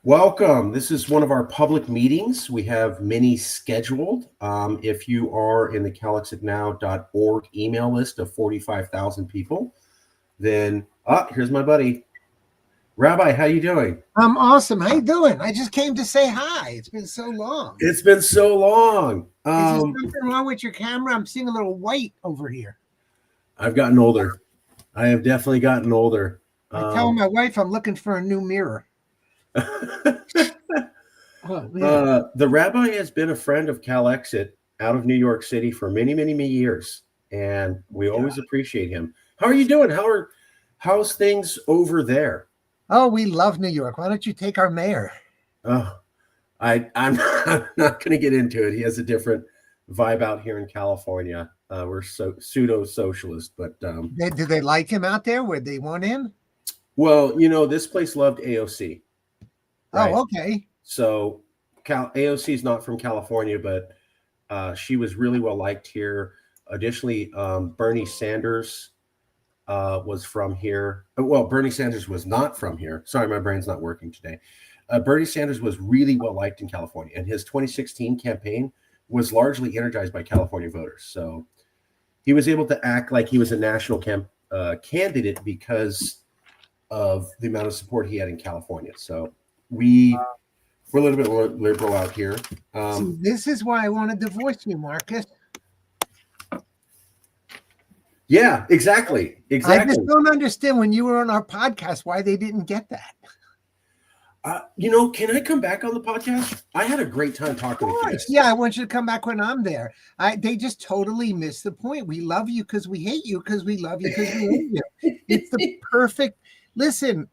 Welcome. This is one of our public meetings. We have many scheduled. If you are in the calexitnow.org email list of 45,000 people, then here's my buddy. Rabbi, how you doing? I'm awesome. How you doing? I just came to say hi. It's been so long. It's been so long. Is there something wrong with your camera? I'm seeing a little white over here. I've gotten older. I have definitely gotten older. I tell my wife I'm looking for a new mirror. The rabbi has been a friend of Calexit out of New York City for many, many, many years, and we always appreciate him. How are you doing? How's things over there? Oh, we love New York. Why don't you take our mayor? Oh, I'm not going to get into it. He has a different vibe out here in California. We're so pseudo-socialist, but do they like him out there? Would they want him? Well, this place loved AOC. Right? Oh, okay. So AOC is not from California, but she was really well liked here. Additionally, Bernie Sanders was from here. Well, Bernie Sanders was not from here. Sorry, my brain's not working today. Bernie Sanders was really well liked in California, and his 2016 campaign was largely energized by California voters. So he was able to act like he was a national candidate because of the amount of support he had in California. So we're a little bit liberal out here. See, this is why I want to divorce you, Marcus. Yeah, exactly. I just don't understand when you were on our podcast why they didn't get that. Can I come back on the podcast? I had a great time talking with you. Yeah, I want you to come back when I'm there. They just totally missed the point. We love you because we hate you because we love you because we hate you. It's the perfect. Listen,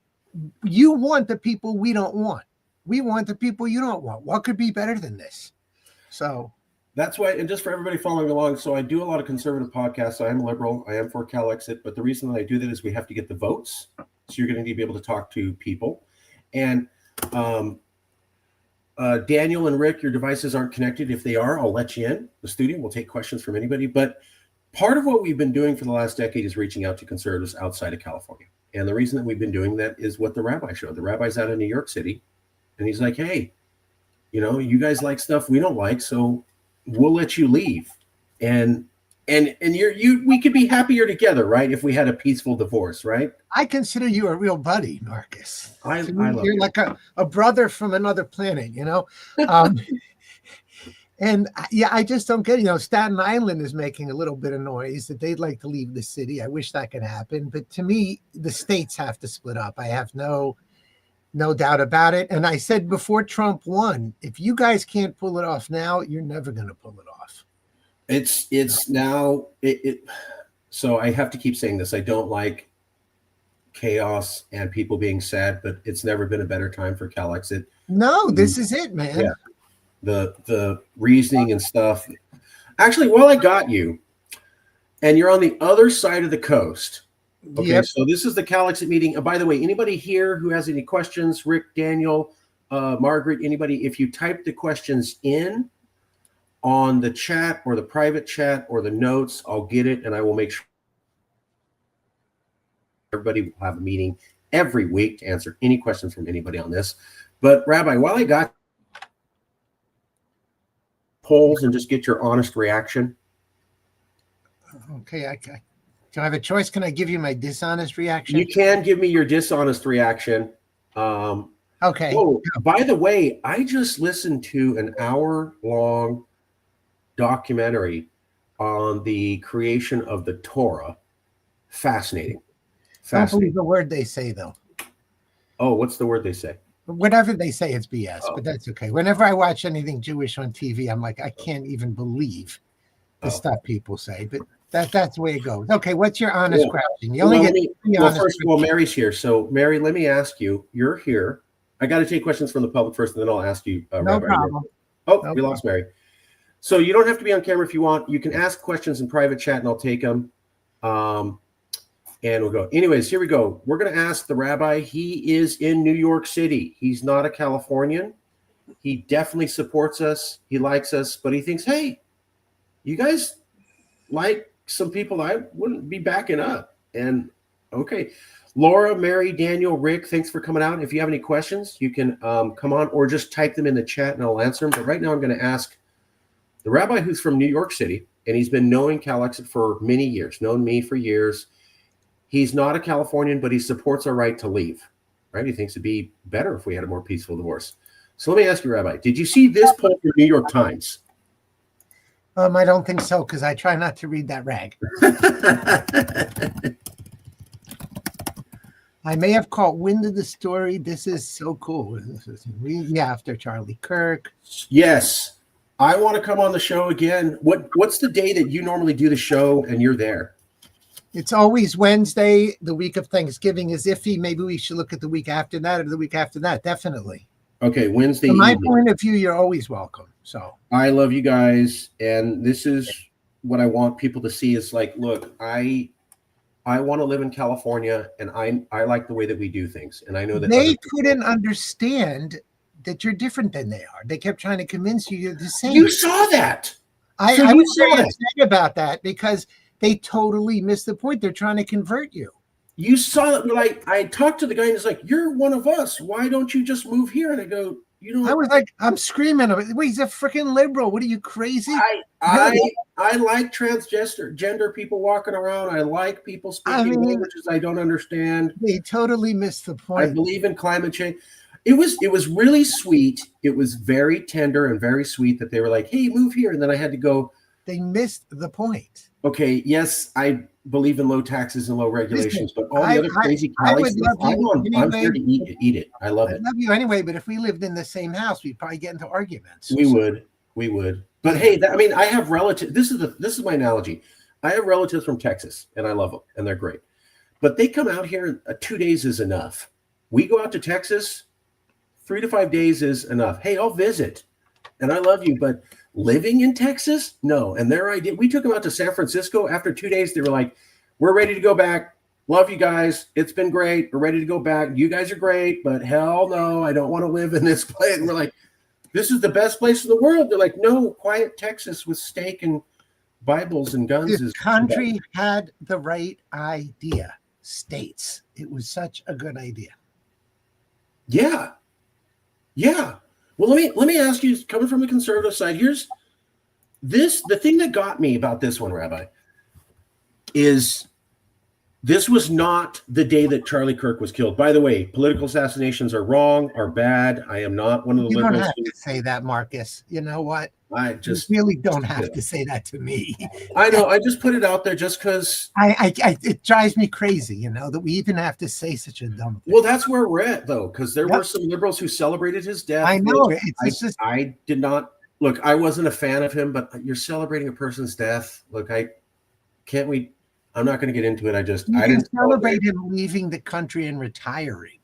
you want the people we don't want. We want the people you don't want. What could be better than this? So that's why, and just for everybody following along, so I do a lot of conservative podcasts. I am liberal. I am for Calexit, but the reason that I do that is we have to get the votes. So you're going to need to be able to talk to people. And Daniel and Rick, your devices aren't connected. If they are, I'll let you in the studio. We'll take questions from anybody. But part of what we've been doing for the last decade is reaching out to conservatives outside of California. And the reason that we've been doing that is what the rabbi showed. The rabbi's out of New York City. And he's like, hey, you guys like stuff we don't like, so we'll let you leave. And we could be happier together, right? If we had a peaceful divorce, right? I consider you a real buddy, Marcus. I love you're you. Like a brother from another planet, And yeah, I just don't get it. Staten Island is making a little bit of noise that they'd like to leave the city. I wish that could happen. But to me, the states have to split up. I have no doubt about it. And I said before Trump won, if you guys can't pull it off now, you're never going to pull it off. It's now so I have to keep saying this. I don't like chaos and people being sad, but it's never been a better time for Calexit. No, this is it, man. Yeah. The reasoning and stuff. Actually, while I got you, and you're on the other side of the coast. Okay, yep. So this is the Calexit meeting. By the way, anybody here who has any questions, Rick, Daniel, Margaret, anybody, if you type the questions in on the chat or the private chat or the notes, I'll get it, and I will make sure everybody will have a meeting every week to answer any questions from anybody on this. But Rabbi, while I got polls and just get your honest reaction. Okay, do I have a choice? Can I give you my dishonest reaction? You can give me your dishonest reaction. Okay. Oh, by the way, I just listened to an hour-long documentary on the creation of the Torah. Fascinating. Don't believe the word they say, though. Oh, what's the word they say? Whatever they say, it's BS, but that's okay. Whenever I watch anything Jewish on TV, I'm like, I can't even believe the stuff people say, but that's the way it goes. Okay, what's your honest question? You only first of all, Mary's here. So, Mary, let me ask you, you're here. I got to take questions from the public first, and then I'll ask you, no Rabbi. problem. We lost Mary. So you don't have to be on camera if you want. You can ask questions in private chat, and I'll take them. And we'll go. Anyways, here we go. We're going to ask the rabbi. He is in New York City. He's not a Californian. He definitely supports us. He likes us, but he thinks, hey, you guys like some people I wouldn't be backing up. And okay, Laura, Mary, Daniel, Rick, thanks for coming out. If you have any questions, you can come on or just type them in the chat and I'll answer them. But right now I'm going to ask the rabbi who's from New York City, and he's been knowing Calexit for many years, known me for years. He's not a Californian, but he supports our right to leave, right? He thinks it'd be better if we had a more peaceful divorce. So let me ask you, Rabbi, did you see this poll from New York Times? I don't think so, because I try not to read that rag. I may have caught wind of the story. This is so cool. This is after Charlie Kirk. Yes. I want to come on the show again. What's the day that you normally do the show and you're there? It's always Wednesday. The week of Thanksgiving is iffy. Maybe we should look at the week after that or the week after that. Definitely. Okay, Wednesday From my evening. point of view, you're always welcome. So I love you guys, and this is what I want people to see is like, look, I want to live in California, and I like the way that we do things, and I know that they couldn't understand that you're different than they are. They kept trying to convince you you're the same. You saw that. I was very upset about that because they totally missed the point. They're trying to convert you. You saw it. Like, I talked to the guy, and he's like, "You're one of us. Why don't you just move here?" And I go, I was like, I'm screaming. Wait, he's a freaking liberal. What are you, crazy? I like transgender people walking around. I like people speaking languages I don't understand. They totally missed the point. I believe in climate change. It was really sweet. It was very tender and very sweet that they were like, "Hey, move here," and then I had to go. They missed the point. Okay, yes, I believe in low taxes and low regulations, but all the other crazy Cali stuff, I'm here to eat it. I love it. I love you anyway, but if we lived in the same house, we'd probably get into arguments. We would. But hey, I have relatives. This is my analogy. I have relatives from Texas, and I love them, and they're great. But they come out here, 2 days is enough. We go out to Texas, 3 to 5 days is enough. Hey, I'll visit, and I love you, but living in Texas? No. And their idea, we took them out to San Francisco. After 2 days, they were like, "We're ready to go back. Love you guys. It's been great. We're ready to go back. You guys are great, but hell no, I don't want to live in this place." And we're like, "This is the best place in the world." They're like, "No, quiet Texas with steak and Bibles and guns." This country had the right idea. States. It was such a good idea. Yeah. Yeah. Well, let me ask you, coming from the conservative side, here's the thing that got me about this one, Rabbi, is this was not the day that Charlie Kirk was killed. By the way, political assassinations are wrong, are bad. I am not one of the liberals. You don't have to say that, Marcus. You know what? You really don't have to say that to me. I know. I just put it out there just because it drives me crazy, that we even have to say such a dumb thing. Well, that's where we're at, though, because there were some liberals who celebrated his death. I know. I did not look. I wasn't a fan of him, but you're celebrating a person's death. Look, I'm not going to get into it. I didn't celebrate him leaving the country and retiring.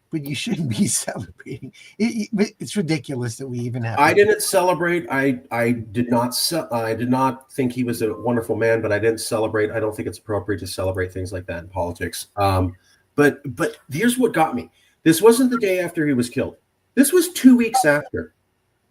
But you shouldn't be celebrating. It's ridiculous that we even have. I didn't celebrate. I did not think he was a wonderful man, but I didn't celebrate. I don't think it's appropriate to celebrate things like that in politics. But here's what got me. This wasn't the day after he was killed. This was 2 weeks after.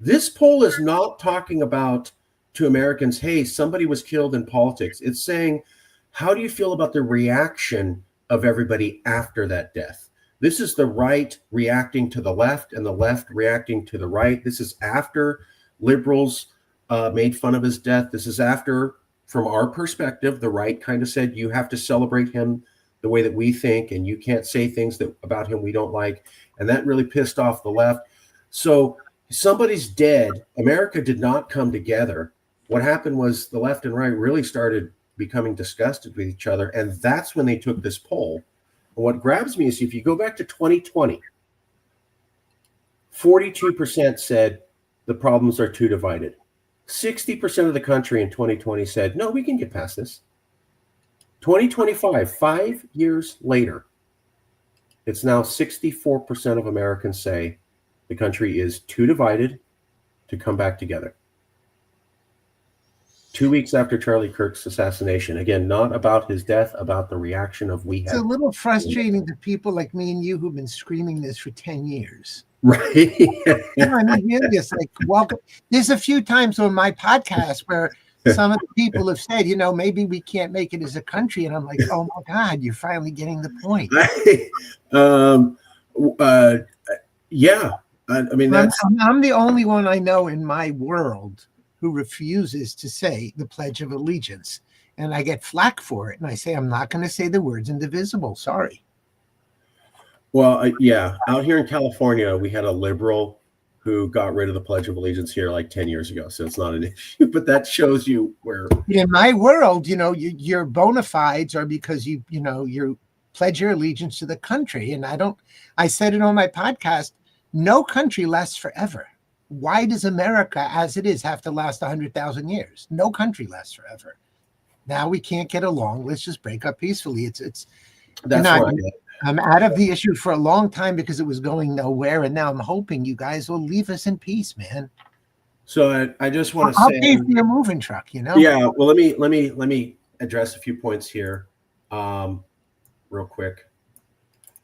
This poll is not talking about to Americans, "Hey, somebody was killed in politics." It's saying, how do you feel about the reaction of everybody after that death? This is the right reacting to the left and the left reacting to the right. This is after liberals made fun of his death. This is after, from our perspective, the right kind of said, you have to celebrate him the way that we think, and you can't say things about him we don't like. And that really pissed off the left. So somebody's dead. America did not come together. What happened was the left and right really started becoming disgusted with each other. And that's when they took this poll. What grabs me is if you go back to 2020, 42% said the problems are too divided. 60% of the country in 2020 said, no, we can get past this. 2025, 5 years later, it's now 64% of Americans say the country is too divided to come back together. 2 weeks after Charlie Kirk's assassination. Again, not about his death, about the reaction of we have. It's a little frustrating to people like me and you who've been screaming this for 10 years. Right. Really just like, welcome. There's a few times on my podcast where some of the people have said, maybe we can't make it as a country. And I'm like, oh my God, you're finally getting the point. um, uh, yeah. I mean, I'm, that's I'm the only one I know in my world who refuses to say the Pledge of Allegiance. And I get flack for it. And I say, I'm not going to say the words indivisible. Sorry. well, yeah. Out here in California, we had a liberal who got rid of the Pledge of Allegiance here like 10 years ago. So it's not an issue, but that shows you where. In my world, your bona fides are because you pledge your allegiance to the country. And I said it on my podcast, no country lasts forever. Why does America, as it is, have to last 100,000 years? No country lasts forever. Now we can't get along. Let's just break up peacefully. That's right. I'm out of the issue for a long time because it was going nowhere, and now I'm hoping you guys will leave us in peace, man. So I just want to I'll say, pay for your moving truck. Yeah. Well, let me address a few points here, real quick.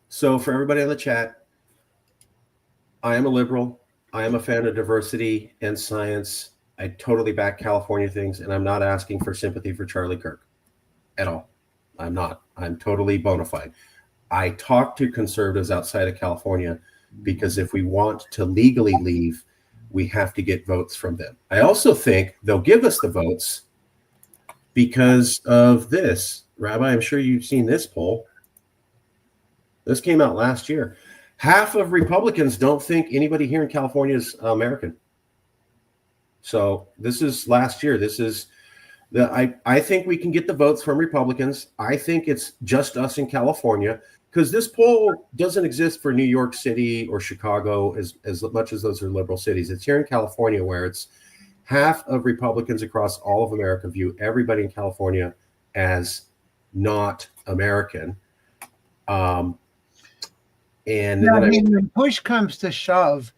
So for everybody in the chat, I am a liberal. I am a fan of diversity and science. I totally back California things, and I'm not asking for sympathy for Charlie Kirk at all. I'm not. I'm totally bona fide. I talk to conservatives outside of California because if we want to legally leave, we have to get votes from them. I also think they'll give us the votes because of this. Rabbi, I'm sure you've seen this poll. This came out last year. Half of Republicans don't think anybody here in California is American. So this is last year. This is I think we can get the votes from Republicans. I think it's just us in California because this poll doesn't exist for New York City or Chicago as much as those are liberal cities. It's here in California where it's half of Republicans across all of America view everybody in California as not American. And when push comes to shove,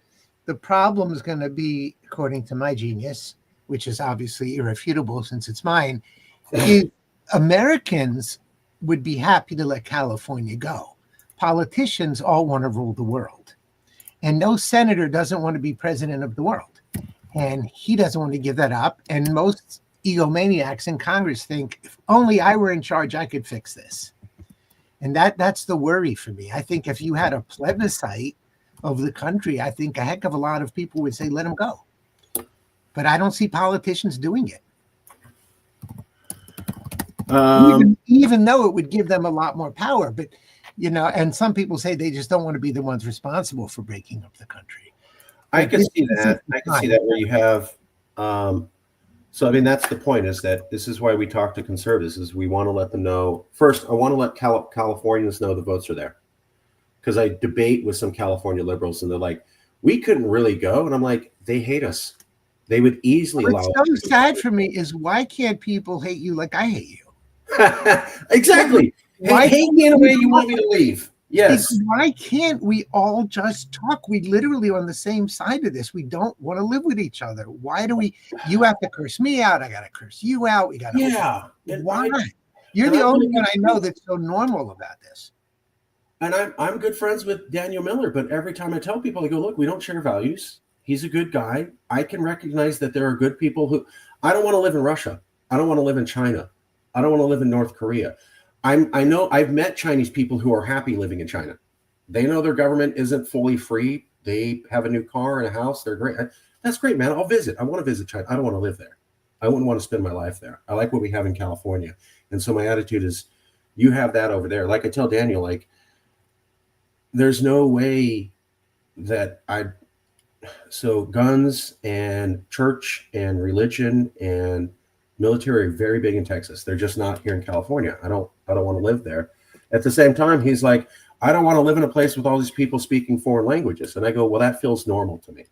the problem is going to be, according to my genius, which is obviously irrefutable since it's mine, is Americans would be happy to let California go. Politicians all want to rule the world. And no senator doesn't want to be president of the world. And he doesn't want to give that up. And most egomaniacs in Congress think, if only I were in charge, I could fix this. And that's the worry for me. I think if you had a plebiscite of the country, I think a heck of a lot of people would say, let him go. But I don't see politicians doing it. Even though it would give them a lot more power. But, and some people say they just don't want to be the ones responsible for breaking up the country. I can see that. I can see that where you have. So, I mean, that's the point is that this is why we talk to conservatives is we want to let them know. First, I want to let Californians know the votes are there. Because I debate with some California liberals and they're like, we couldn't really go. And I'm like, they hate us. They would easily allow us. What's so sad for me is why can't people hate you like I hate you? Exactly. Why hate me in a way you want me to leave? Yes. Why can't we all just talk? We literally on the same side of this. We don't want to live with each other. Why do we? You have to curse me out. I got to curse you out. We got to. Yeah. Why? You're the only one I know that's so normal about this. And I'm good friends with Daniel Miller, but every time I tell people, I go, look, we don't share values. He's a good guy. I can recognize that there are good people who I don't want to live in Russia. I don't want to live in China. I don't want to live in North Korea. I know I've met Chinese people who are happy living in China. They know their government isn't fully free. They have a new car and a house. They're great. That's great, man. I'll visit. I want to visit China. I don't want to live there. I wouldn't want to spend my life there. I like what we have in California. And so my attitude is you have that over there. Like I tell Daniel, like, there's no way that so guns and church and religion and military are very big in Texas. They're just not here in California. I don't want to live there. At the same time, he's like, I don't want to live in a place with all these people speaking foreign languages. And I go, well, that feels normal to me.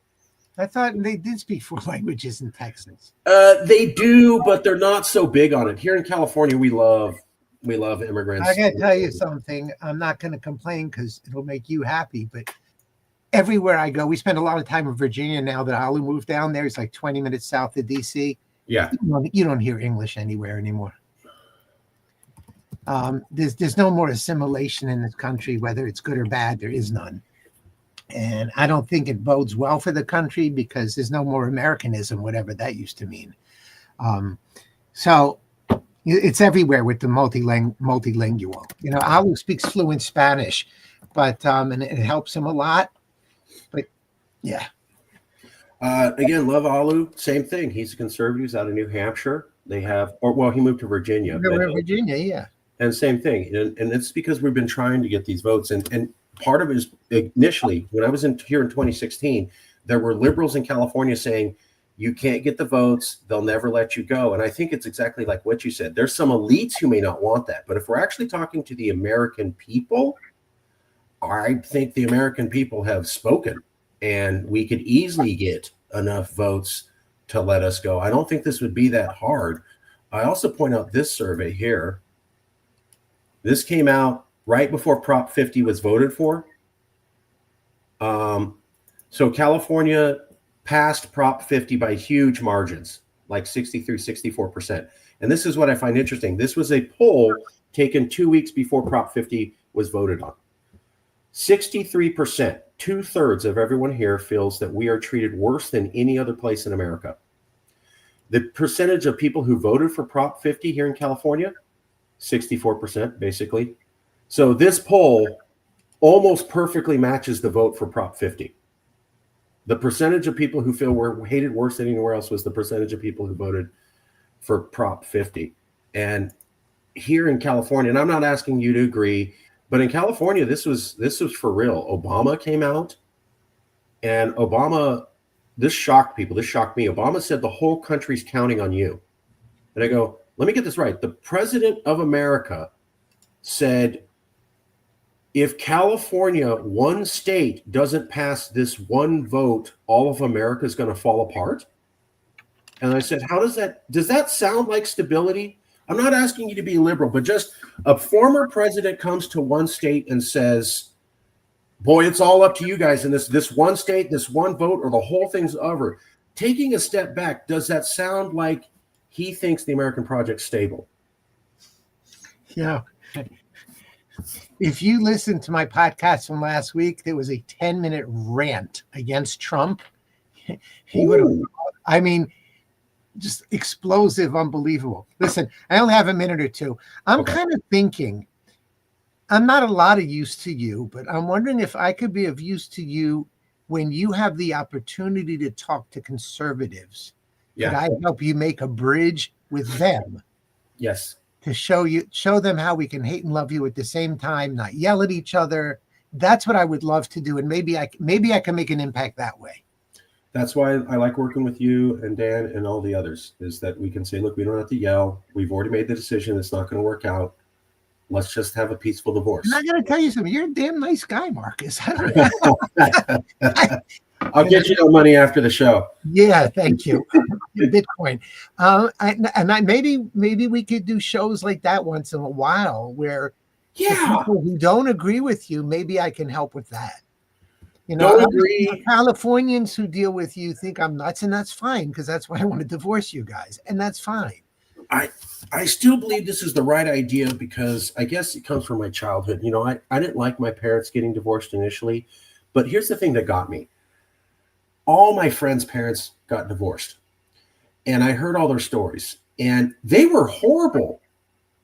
I thought they did speak 4 languages in Texas. They do, but they're not so big on it. Here in California, we love immigrants. I got to tell you something. I'm not going to complain because it'll make you happy. But everywhere I go, we spend a lot of time in Virginia now that Holly moved down there. It's like 20 minutes south of D.C. Yeah. You don't hear English anywhere anymore. There's no more assimilation in this country, whether it's good or bad. There is none. And I don't think it bodes well for the country because there's no more Americanism, whatever that used to mean. So it's everywhere with the multilingual. Alu speaks fluent Spanish, but and it helps him a lot. But yeah. Again, love Alu. Same thing. He's a conservative. He's out of New Hampshire. They have, or well, he moved to Virginia. We're in Virginia, yeah. And same thing. And it's because we've been trying to get these votes. And part of it is initially, when I was here in 2016, there were liberals in California saying, you can't get the votes. They'll never let you go. And I think it's exactly like what you said. There's some elites who may not want that. But if we're actually talking to the American people, I think the American people have spoken. And we could easily get enough votes to let us go. I don't think this would be that hard. I also point out this survey here. This came out right before Prop 50 was voted for. So California passed Prop 50 by huge margins, like 63, 64%. And this is what I find interesting. This was a poll taken 2 weeks before Prop 50 was voted on. 63%, 2/3 of everyone here feels that we are treated worse than any other place in America. The percentage of people who voted for Prop 50 here in California, 64%, basically. So this poll almost perfectly matches the vote for Prop 50. The percentage of people who feel we're hated worse than anywhere else was the percentage of people who voted for Prop 50. And here in California, and I'm not asking you to agree, but in California, this was for real. Obama came out, and Obama, this shocked people. This shocked me. Obama said the whole country's counting on you. And I go, let me get this right. The president of America said, if California, one state, doesn't pass this one vote, all of America is going to fall apart. And I said, does that sound like stability? I'm not asking you to be liberal, but just a former president comes to one state and says, boy, it's all up to you guys in this one state, this one vote, or the whole thing's over. Taking a step back, does that sound like he thinks the American project's stable? Yeah. If you listened to my podcast from last week, there was a 10-minute rant against Trump. He would have, I mean, just explosive, unbelievable. Listen, I only have a minute or two. I'm kind of thinking, I'm not a lot of use to you, but I'm wondering if I could be of use to you when you have the opportunity to talk to conservatives. Yeah. Could I help you make a bridge with them? Yes. To show them how we can hate and love you at the same time, not yell at each other. That's what I would love to do. And maybe I can make an impact that way. That's why I like working with you and Dan and all the others, is that we can say, look, we don't have to yell. We've already made the decision. It's not going to work out. Let's just have a peaceful divorce. And I got to tell you something. You're a damn nice guy, Marcus. I'll get you the money after the show. Yeah, thank you. Bitcoin. Maybe we could do shows like that once in a while where people who don't agree with you, maybe I can help with that. Don't agree. Californians who deal with you think I'm nuts, and that's fine, because that's why I want to divorce you guys, and that's fine. I still believe this is the right idea, because I guess it comes from my childhood. I didn't like my parents getting divorced initially, but here's the thing that got me. All my friends' parents got divorced, and I heard all their stories, and they were horrible.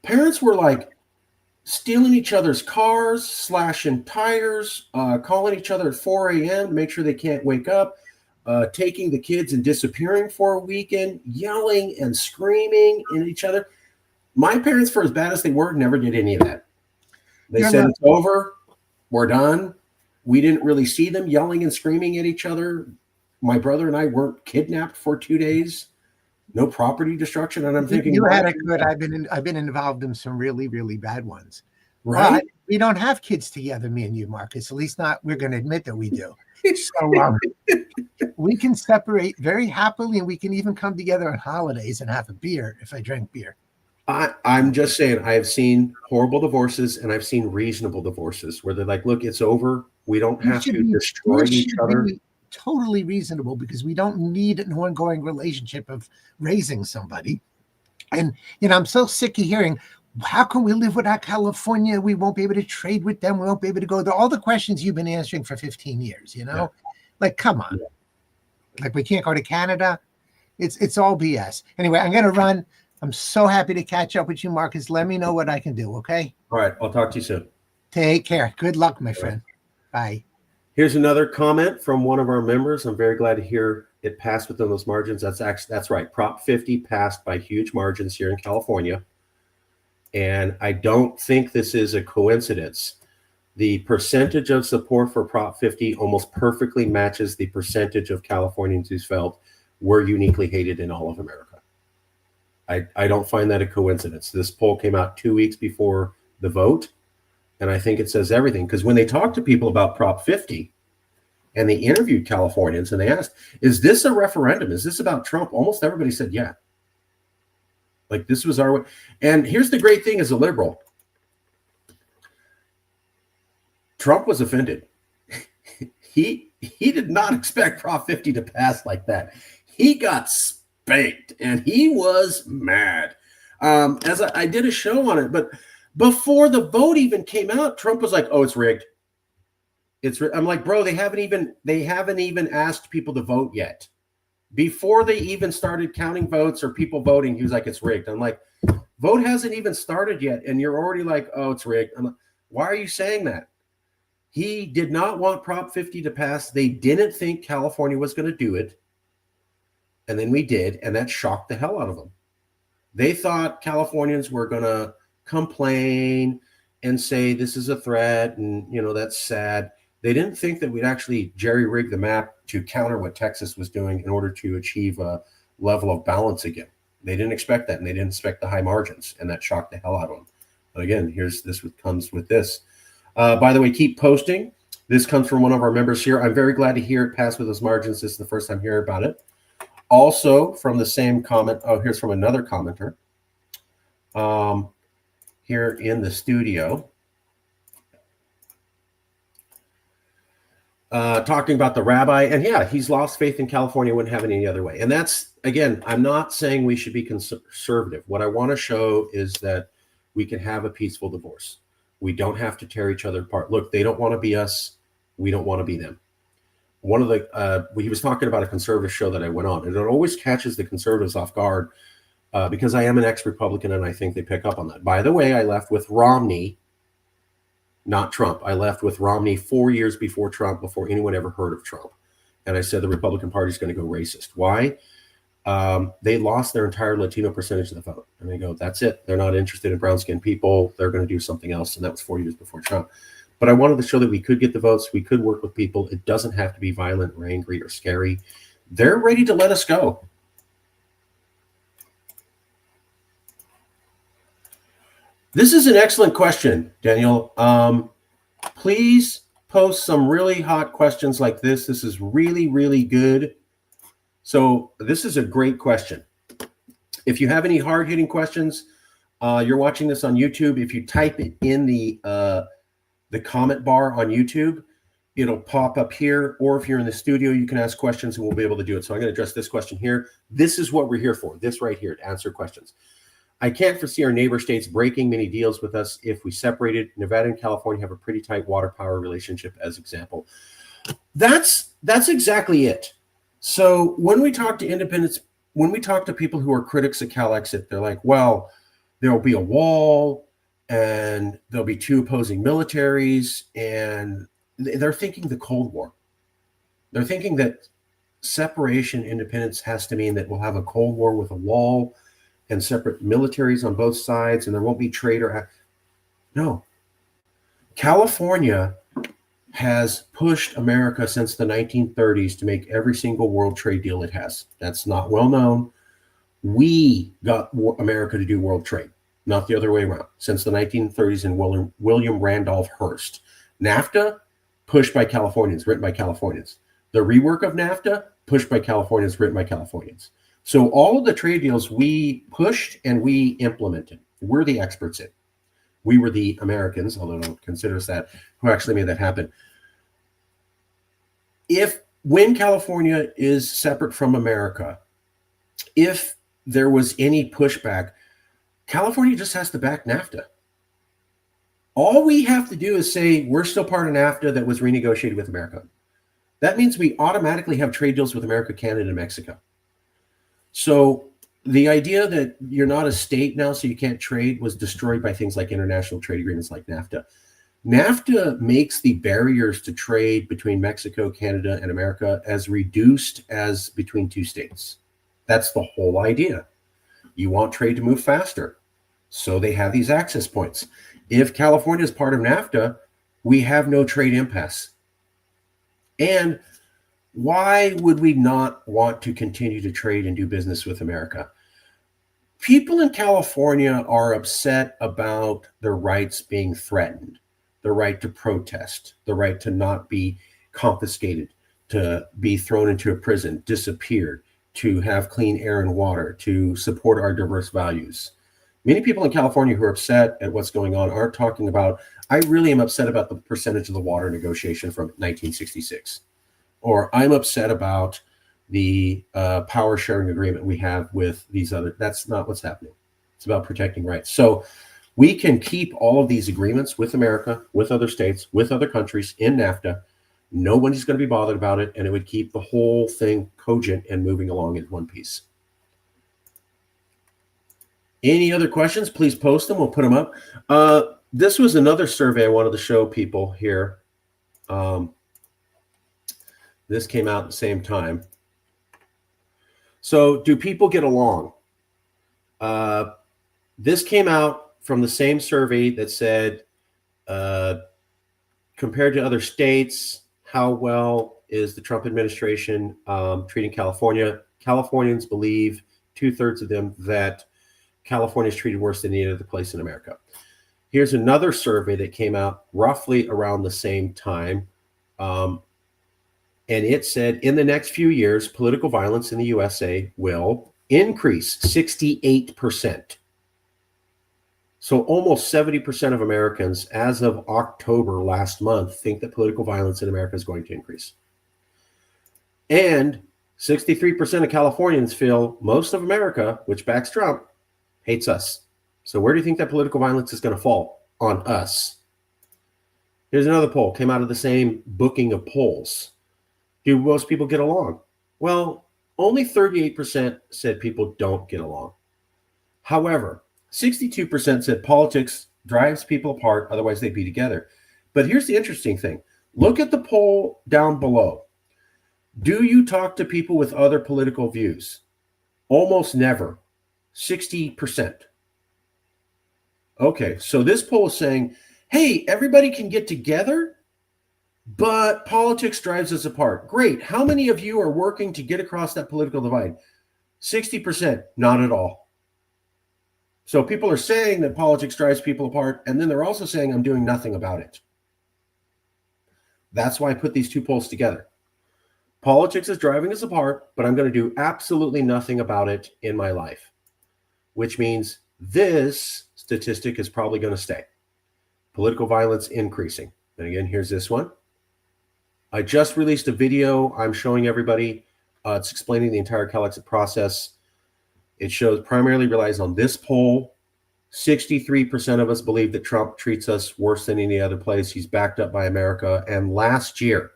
Parents were like stealing each other's cars, slashing tires, calling each other at 4 a.m. to make sure they can't wake up, taking the kids and disappearing for a weekend, yelling and screaming at each other. My parents, for as bad as they were, never did any of that. They said, it's over. We're done. We didn't really see them yelling and screaming at each other. My brother and I weren't kidnapped for 2 days. No property destruction. And I'm thinking, you had it good. I've been involved in some really, really bad ones. Right. But we don't have kids together, me and you, Marcus. At least not. We're going to admit that we do. So we can separate very happily, and we can even come together on holidays and have a beer if I drank beer. I'm just saying, I have seen horrible divorces, and I've seen reasonable divorces where they're like, look, it's over. We don't have to destroy each other. Totally reasonable, because we don't need an ongoing relationship of raising somebody. And I'm so sick of hearing, how can we live without California? We won't be able to trade with them. We won't be able to go to all the questions you've been answering for 15 years. Like, come on. Like, we can't go to Canada. It's all BS. Anyway, I'm gonna run. I'm so happy to catch up with you, Marcus. Let me know what I can do. Okay. All right. I'll talk to you soon. Take care. Good luck, my All right. friend. Bye. Here's another comment from one of our members. I'm very glad to hear it passed within those margins. That's right. Prop 50 passed by huge margins here in California. And I don't think this is a coincidence. The percentage of support for Prop 50 almost perfectly matches the percentage of Californians who felt we're uniquely hated in all of America. I don't find that a coincidence. This poll came out 2 weeks before the vote, and I think it says everything. Because when they talked to people about Prop 50 and they interviewed Californians and they asked, is this a referendum? Is this about Trump? Almost everybody said, yeah. Like this was our way. And here's the great thing as a liberal. Trump was offended. He did not expect Prop 50 to pass like that. He got spanked and he was mad. As I did a show on it, but before the vote even came out, Trump was like, "Oh, it's rigged. I'm like, bro, they haven't even asked people to vote yet. Before they even started counting votes or people voting, he was like, it's rigged. I'm like, vote hasn't even started yet, and you're already like, oh, it's rigged. I'm like, why are you saying that? He did not want Prop 50 to pass. They didn't think California was going to do it. And then we did, and that shocked the hell out of them. They thought Californians were going to complain and say this is a threat, and, that's sad. They didn't think that we'd actually jerry-rig the map to counter what Texas was doing in order to achieve a level of balance again. They didn't expect that, and they didn't expect the high margins, and that shocked the hell out of them. But again, this comes with this. By the way, keep posting. This comes from one of our members here. I'm very glad to hear it pass with those margins. This is the first time hearing about it. Also, from the same comment, here's from another commenter here in the studio. Talking about the rabbi, and yeah, he's lost faith in California, wouldn't have it any other way. And that's, again, I'm not saying we should be conservative. What I want to show is that we can have a peaceful divorce. We don't have to tear each other apart. Look, they don't want to be us. We don't want to be them. One of the, he was talking about a conservative show that I went on, and it always catches the conservatives off guard because I am an ex-Republican, and I think they pick up on that. By the way, I left with Romney, not Trump. I left with Romney 4 years before Trump, before anyone ever heard of Trump. And I said the Republican Party is going to go racist. Why? They lost their entire Latino percentage of the vote. And they go, that's it. They're not interested in brown-skinned people. They're going to do something else. And that was 4 years before Trump. But I wanted to show that we could get the votes. We could work with people. It doesn't have to be violent or angry or scary. They're ready to let us go. This is an excellent question, Daniel. Please post some really hot questions like this. This is really, really good. So this is a great question. If you have any hard-hitting questions, you're watching this on YouTube. If you type it in the comment bar on YouTube, it'll pop up here. Or if you're in the studio, you can ask questions and we'll be able to do it. So I'm going to address this question here. This is what we're here for. This right here, to answer questions. I can't foresee our neighbor states breaking many deals with us if we separated. Nevada and California have a pretty tight water power relationship, as example. That's exactly it. So when we talk to independents, when we talk to people who are critics of Calexit, they're like, well, there'll be a wall and there'll be two opposing militaries, and they're thinking the Cold War. They're thinking that separation independence has to mean that we'll have a Cold War with a wall and separate militaries on both sides, and there won't be trade or no. California has pushed America since the 1930s to make every single world trade deal it has. That's not well known. We got America to do world trade, not the other way around, since the 1930s and William Randolph Hearst. NAFTA, pushed by Californians, written by Californians. The rework of NAFTA, pushed by Californians, written by Californians. So all of the trade deals we pushed and we implemented. We're the experts in. We were the Americans, although don't consider us that, who actually made that happen. When California is separate from America, if there was any pushback, California just has to back NAFTA. All we have to do is say we're still part of NAFTA that was renegotiated with America. That means we automatically have trade deals with America, Canada, and Mexico. So the idea that you're not a state now, so you can't trade, was destroyed by things like international trade agreements like NAFTA. NAFTA makes the barriers to trade between Mexico, Canada, and America as reduced as between two states. That's the whole idea. You want trade to move faster, so they have these access points. If California is part of NAFTA, we have no trade impasse. And why would we not want to continue to trade and do business with America? People in California are upset about their rights being threatened, the right to protest, the right to not be confiscated, to be thrown into a prison, disappeared, to have clean air and water, to support our diverse values. Many people in California who are upset at what's going on aren't talking about, I really am upset about the percentage of the water negotiation from 1966. Or I'm upset about the power sharing agreement we have with these other. That's not what's happening. It's about protecting rights. So we can keep all of these agreements with America, with other states, with other countries in NAFTA. Nobody's going to be bothered about it, and it would keep the whole thing cogent and moving along in one piece. Any other questions? Please post them. We'll put them up. This was another survey I wanted to show people here. This came out at the same time. So do people get along? This came out from the same survey that said, compared to other states, how well is the Trump administration treating California? Californians believe, 2/3 of them, that California is treated worse than any other place in America. Here's another survey that came out roughly around the same time. And it said, in the next few years, political violence in the USA will increase 68%. So almost 70% of Americans, as of October last month, think that political violence in America is going to increase. And 63% of Californians feel most of America, which backs Trump, hates us. So where do you think that political violence is going to fall? On us. Here's another poll, came out of the same booking of polls. Do most people get along? Well, only 38% said people don't get along. However, 62% said politics drives people apart, otherwise they'd be together. But here's the interesting thing. Look at the poll down below. Do you talk to people with other political views? Almost never. 60%. Okay, so this poll is saying, hey, everybody can get together, but politics drives us apart. Great. How many of you are working to get across that political divide? 60%. Not at all. So people are saying that politics drives people apart, and then they're also saying I'm doing nothing about it. That's why I put these two polls together. Politics is driving us apart, but I'm going to do absolutely nothing about it in my life, which means this statistic is probably going to stay. Political violence increasing. And again, here's this one. I just released a video I'm showing everybody. It's explaining the entire Calexit process. It shows primarily relies on this poll. 63% of us believe that Trump treats us worse than any other place. He's backed up by America. And last year,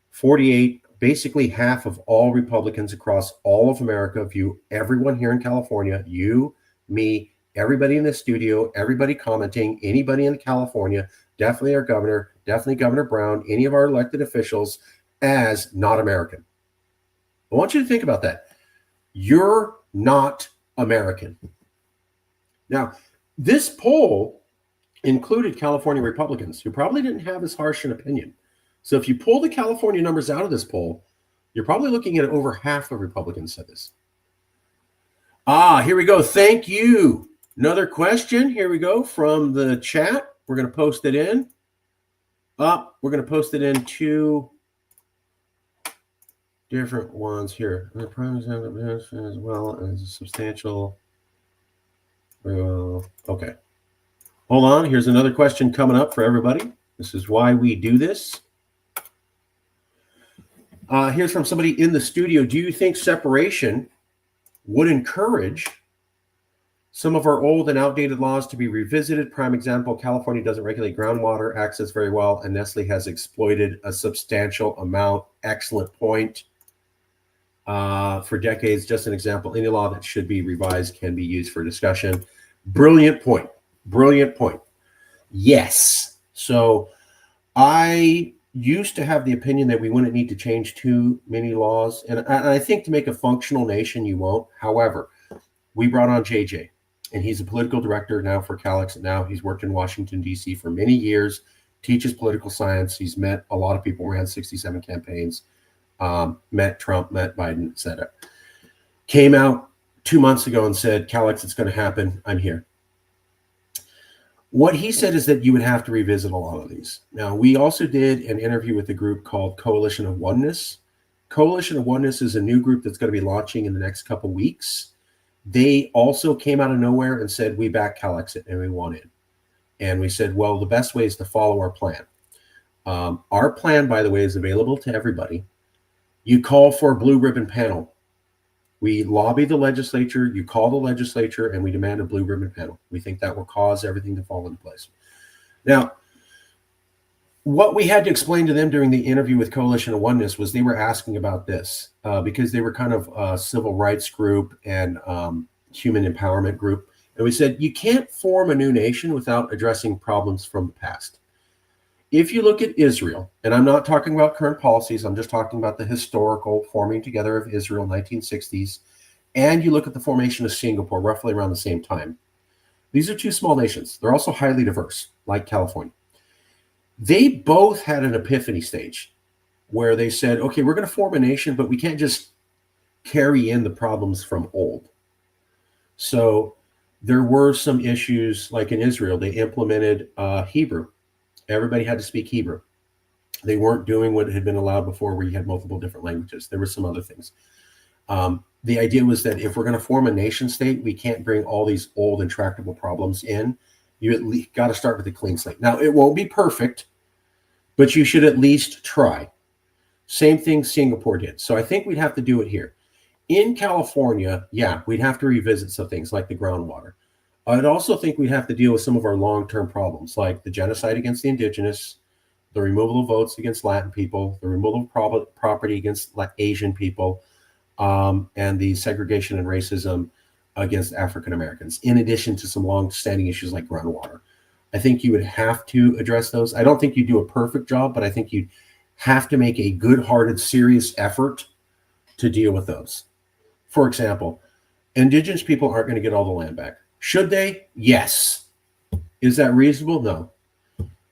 48, basically half of all Republicans across all of America view everyone here in California, you, me, everybody in the studio, everybody commenting, anybody in California, definitely our governor, definitely Governor Brown, any of our elected officials, as not American. I want you to think about that. You're not American. Now, this poll included California Republicans who probably didn't have as harsh an opinion. So if you pull the California numbers out of this poll, you're probably looking at over half of Republicans said this. Here we go. Thank you. Another question. Here we go from the chat. We're going to post it in. We're going to post it in two different ones here. The prime example as well as a substantial. Okay. Hold on. Here's another question coming up for everybody. This is why we do this. Here's from somebody in the studio. Do you think separation would encourage some of our old and outdated laws to be revisited? Prime example, California doesn't regulate groundwater access very well, and Nestle has exploited a substantial amount. Excellent point. for decades. Just an example, any law that should be revised can be used for discussion. Brilliant point. Brilliant point. Yes. So I used to have the opinion that we wouldn't need to change too many laws. And I think to make a functional nation, you won't. However, we brought on JJ, and he's a political director now for Calexit. Now he's worked in Washington, D.C. for many years, teaches political science. He's met a lot of people, ran 67 campaigns, met Trump, met Biden, etc. Came out 2 months ago and said, Calexit's going to happen. I'm here. What he said is that you would have to revisit a lot of these. Now, we also did an interview with a group called Coalition of Oneness. Coalition of Oneness is a new group that's going to be launching in the next couple weeks. They also came out of nowhere and said, we back Calexit and we want in. And we said, well, the best way is to follow our plan. Our plan, by the way, is available to everybody. You call for a blue ribbon panel. We lobby the legislature, you call the legislature, and we demand a blue ribbon panel. We think that will cause everything to fall into place. Now, what we had to explain to them during the interview with Coalition of Oneness was they were asking about this because they were kind of a civil rights group and human empowerment group. And we said, you can't form a new nation without addressing problems from the past. If you look at Israel, and I'm not talking about current policies, I'm just talking about the historical forming together of Israel, 1960s, and you look at the formation of Singapore roughly around the same time. These are two small nations. They're also highly diverse, like California. They both had an epiphany stage where they said, okay, we're going to form a nation, but we can't just carry in the problems from old. So there were some issues, like in Israel, they implemented Hebrew. Everybody had to speak Hebrew. They weren't doing what had been allowed before, where you had multiple different languages. There were some other things. The idea was that if we're going to form a nation state, we can't bring all these old intractable problems in. You at least got to start with a clean slate. Now, it won't be perfect, but you should at least try. Same thing Singapore did. So I think we'd have to do it here. In California, yeah, we'd have to revisit some things like the groundwater. I'd also think we'd have to deal with some of our long-term problems, like the genocide against the indigenous, the removal of votes against Latin people, the removal of property against Asian people, and the segregation and racism against African Americans, in addition to some long-standing issues like groundwater. I think you would have to address those. I don't think you do a perfect job, but I think you'd have to make a good-hearted, serious effort to deal with those. For example, indigenous people aren't going to get all the land back. Should they? Yes. Is that reasonable? No.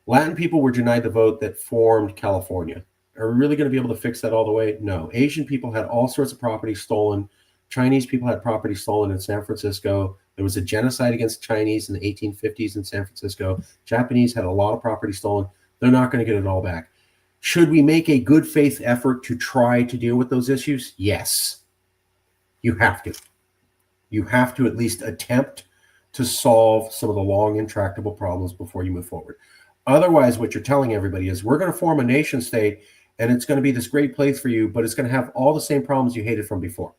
Latin people were denied the vote that formed California. Are we really going to be able to fix that all the way? No. Asian people had all sorts of property stolen. Chinese people had property stolen in San Francisco. There was a genocide against Chinese in the 1850s in San Francisco. Japanese had a lot of property stolen. They're not going to get it all back. Should we make a good faith effort to try to deal with those issues? Yes. You have to. You have to at least attempt to solve some of the long, intractable problems before you move forward. Otherwise, what you're telling everybody is we're going to form a nation state and it's going to be this great place for you, but it's going to have all the same problems you hated from before.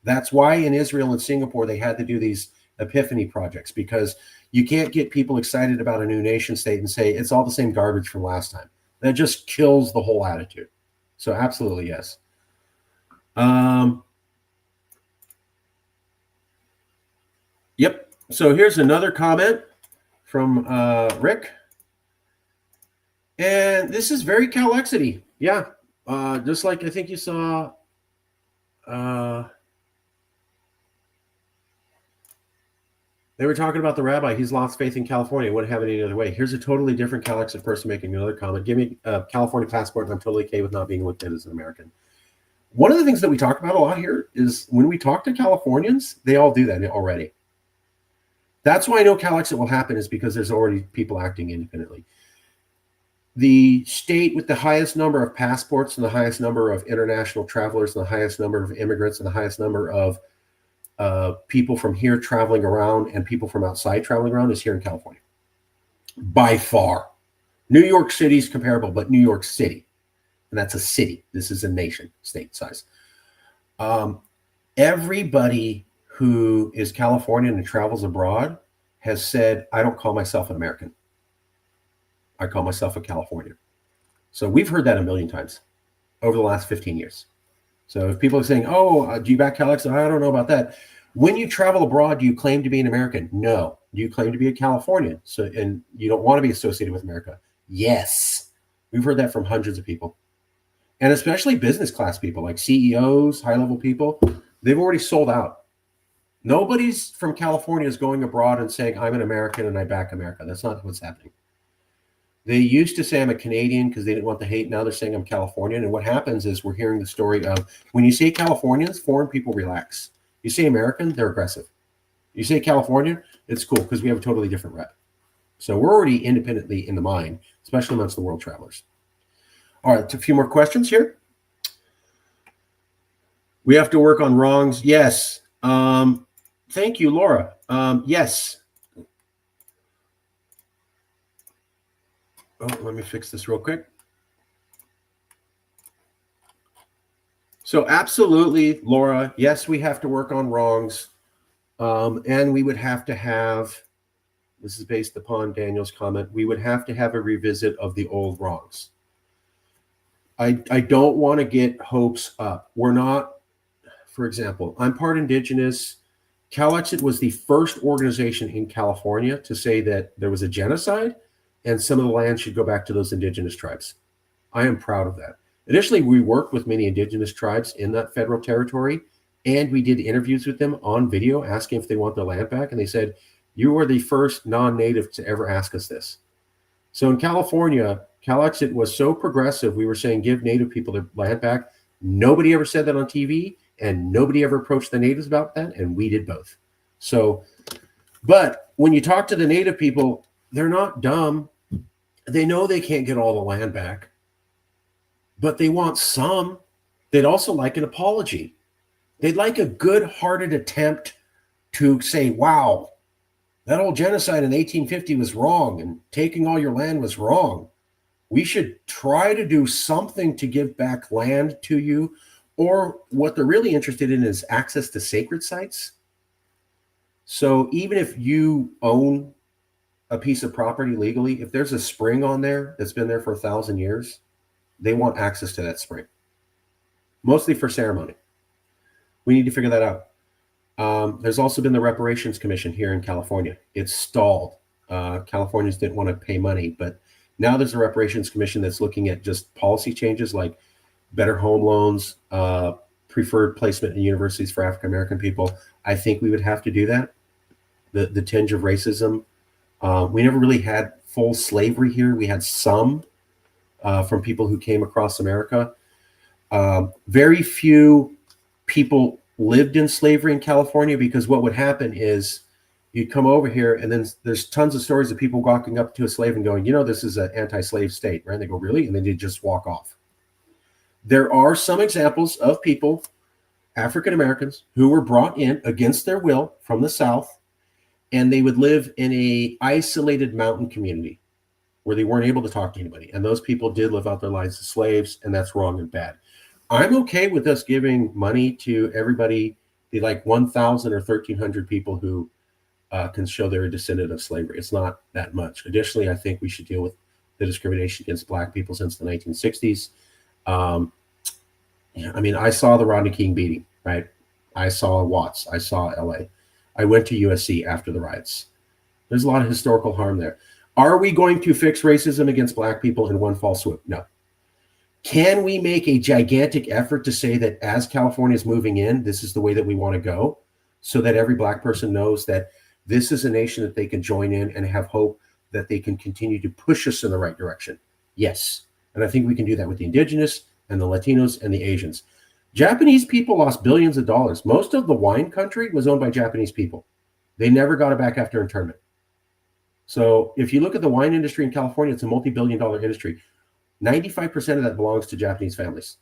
That's why in Israel and Singapore, they had to do these epiphany projects, because you can't get people excited about a new nation state and say it's all the same garbage from last time. That just kills the whole attitude. So absolutely, yes. Yep. So here's another comment from Rick. And this is very Calexity. Yeah. Just like I think you saw they were talking about the rabbi. He's lost faith in California. Wouldn't have it any other way. Here's a totally different Calexit person making another comment. Give me a California passport and I'm totally okay with not being looked at as an American. One of the things that we talk about a lot here is when we talk to Californians, they all do that already. That's why I know Calexit will happen, is because there's already people acting independently. The state with the highest number of passports and the highest number of international travelers and the highest number of immigrants and the highest number of people from here traveling around and people from outside traveling around is here in California. By far. New York City is comparable, but New York City, and that's a city. This is a nation, state size. Everybody who is Californian and travels abroad has said, I don't call myself an American. I call myself a Californian. So we've heard that a million times over the last 15 years. So if people are saying, "Oh, do you back Calexit?" I don't know about that. When you travel abroad, do you claim to be an American? No. Do you claim to be a Californian? So, and you don't want to be associated with America? Yes. We've heard that from hundreds of people, and especially business class people like CEOs, high level people. They've already sold out. Nobody's from California is going abroad and saying, "I'm an American and I back America." That's not what's happening. They used to say I'm a Canadian because they didn't want the hate. Now they're saying I'm Californian. And what happens is we're hearing the story of when you say Californians, foreign people relax. You say American, they're aggressive. You say Californian, it's cool because we have a totally different rep. So we're already independently in the mind, especially amongst the world travelers. All right, a few more questions here. We have to work on wrongs. Yes. Thank you, Laura. Yes. Oh, let me fix this real quick. So absolutely, Laura, yes, we have to work on wrongs. And we would have to have, this is based upon Daniel's comment, we would have to have a revisit of the old wrongs. I don't want to get hopes up. We're not, for example, I'm part Indigenous. Calexit was the first organization in California to say that there was a genocide and some of the land should go back to those Indigenous tribes. I am proud of that. Additionally, we worked with many Indigenous tribes in that federal territory, and we did interviews with them on video asking if they want their land back. And they said, "You are the first non-native to ever ask us this." So in California, Calexit was so progressive. We were saying, give Native people their land back. Nobody ever said that on TV, and nobody ever approached the natives about that. And we did both. So, but when you talk to the Native people, they're not dumb. They know they can't get all the land back, but they want some. They'd also like an apology. They'd like a good-hearted attempt to say, wow, that whole genocide in 1850 was wrong and taking all your land was wrong. We should try to do something to give back land to you. Or what they're really interested in is access to sacred sites. So even if you own a piece of property legally, if there's a spring on there that's been there for 1,000 years, they want access to that spring, mostly for ceremony. We need to figure that out. There's also been the Reparations Commission here in California. It's stalled. Californians didn't want to pay money, but now there's a Reparations Commission that's looking at just policy changes like better home loans, preferred placement in universities for African American people. I think we would have to do that. The tinge of racism. We never really had full slavery here. We had some from people who came across America. Very few people lived in slavery in California because what would happen is you'd come over here and then there's tons of stories of people walking up to a slave and going, you know, this is an anti-slave state, right? And they go, really? And then they just walk off. There are some examples of people, African Americans, who were brought in against their will from the South, and they would live in a isolated mountain community where they weren't able to talk to anybody. And those people did live out their lives as slaves, and that's wrong and bad. I'm okay with us giving money to everybody, the like 1,000 or 1,300 people who can show they're a descendant of slavery. It's not that much. Additionally, I think we should deal with the discrimination against Black people since the 1960s. I mean, I saw the Rodney King beating, right? I saw Watts. I saw LA. I went to USC after the riots. There's a lot of historical harm there. Are we going to fix racism against Black people in one fell swoop? No. Can we make a gigantic effort to say that as California is moving in, this is the way that we want to go, so that every Black person knows that this is a nation that they can join in and have hope that they can continue to push us in the right direction? Yes. And I think we can do that with the Indigenous and the Latinos and the Asians. Japanese people lost billions of dollars. Most of the wine country was owned by Japanese people. They never got it back after internment. So if you look at the wine industry in California, it's a multi-billion-dollar industry. 95% of that belongs to Japanese families.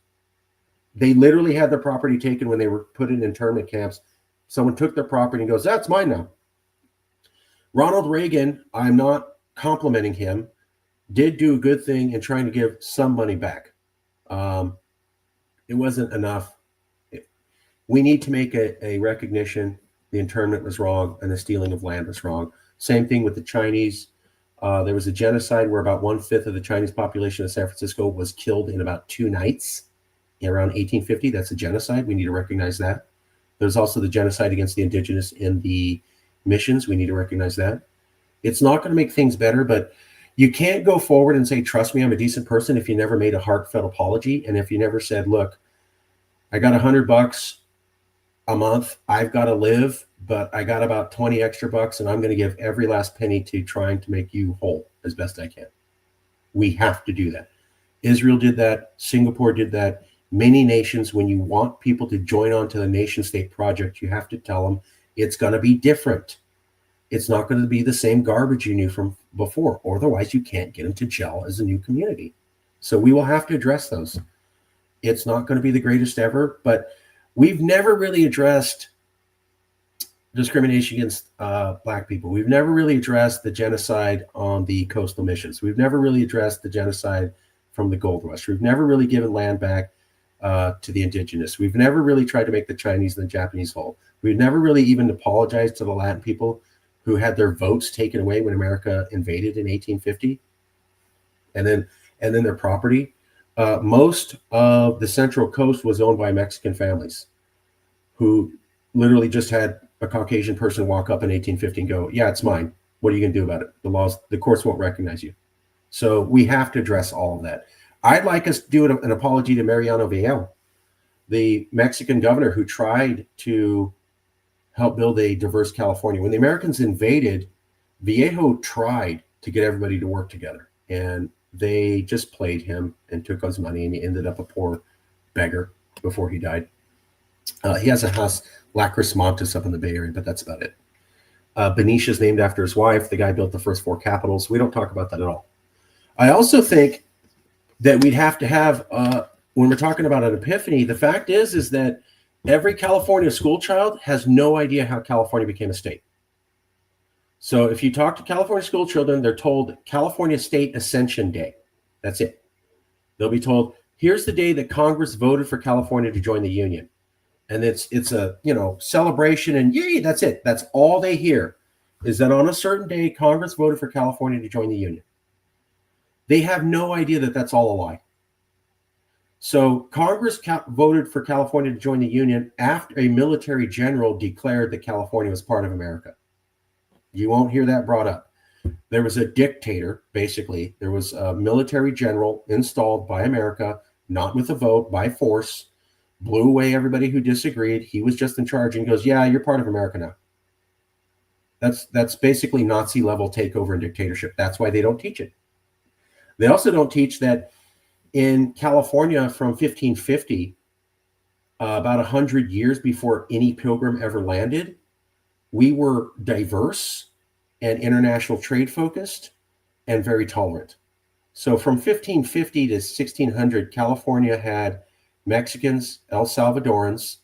They literally had their property taken when they were put in internment camps. Someone took their property and goes, that's mine now. Ronald Reagan, I'm not complimenting him, did do a good thing in trying to give some money back. It wasn't enough. We need to make a recognition the internment was wrong and the stealing of land was wrong. Same thing with the Chinese. There was a genocide where about 1/5 of the Chinese population of San Francisco was killed in about 2 nights. around 1850. That's a genocide. We need to recognize that. There's also the genocide against the indigenous in the missions. We need to recognize that. It's not going to make things better, but you can't go forward and say, trust me, I'm a decent person, if you never made a heartfelt apology. And if you never said, look, I got $100 a month, I've got to live, but I got about 20 extra bucks, and I'm going to give every last penny to trying to make you whole as best I can. We have to do that. Israel did that. Singapore did that. Many nations, when you want people to join on to the nation state project, you have to tell them it's going to be different. It's not going to be the same garbage you knew from before. Otherwise, you can't get them to gel as a new community. So we will have to address those. It's not going to be the greatest ever, but we've never really addressed discrimination against Black people. We've never really addressed the genocide on the coastal missions. We've never really addressed the genocide from the gold rush. We've never really given land back to the indigenous. We've never really tried to make the Chinese and the Japanese whole. We've never really even apologized to the Latin people who had their votes taken away when America invaded in 1850, and then their property. Most of the Central Coast was owned by Mexican families who literally just had a Caucasian person walk up in 1850 and go, yeah, it's mine. What are you going to do about it? The courts won't recognize you. So we have to address all of that. I'd like us to do an apology to Mariano Viejo, the Mexican governor who tried to help build a diverse California. When the Americans invaded, Viejo tried to get everybody to work together, and they just played him and took his money, and he ended up a poor beggar before he died. He has a house, La Crismontes, up in the Bay Area, but that's about it. Benicia is named after his wife. The guy built the first 4 capitals. We don't talk about that at all. I also think that we'd have to have, when we're talking about an epiphany, the fact is that every California school child has no idea how California became a state. So if you talk to California school children, they're told California State Ascension Day. That's it. They'll be told, here's the day that Congress voted for California to join the Union. And it's a celebration, and yay, that's it. That's all they hear, is that on a certain day, Congress voted for California to join the Union. They have no idea that that's all a lie. So Congress voted for California to join the Union after a military general declared that California was part of America. You won't hear that brought up. There was a dictator, basically. There was a military general installed by America, not with a vote, by force, blew away everybody who disagreed. He was just in charge and goes, yeah, you're part of America now. That's basically Nazi level takeover and dictatorship. That's why they don't teach it. They also don't teach that in California from 1550, about 100 years before any pilgrim ever landed, we were diverse and international trade focused and very tolerant. So from 1550 to 1600, California had Mexicans, El Salvadorans,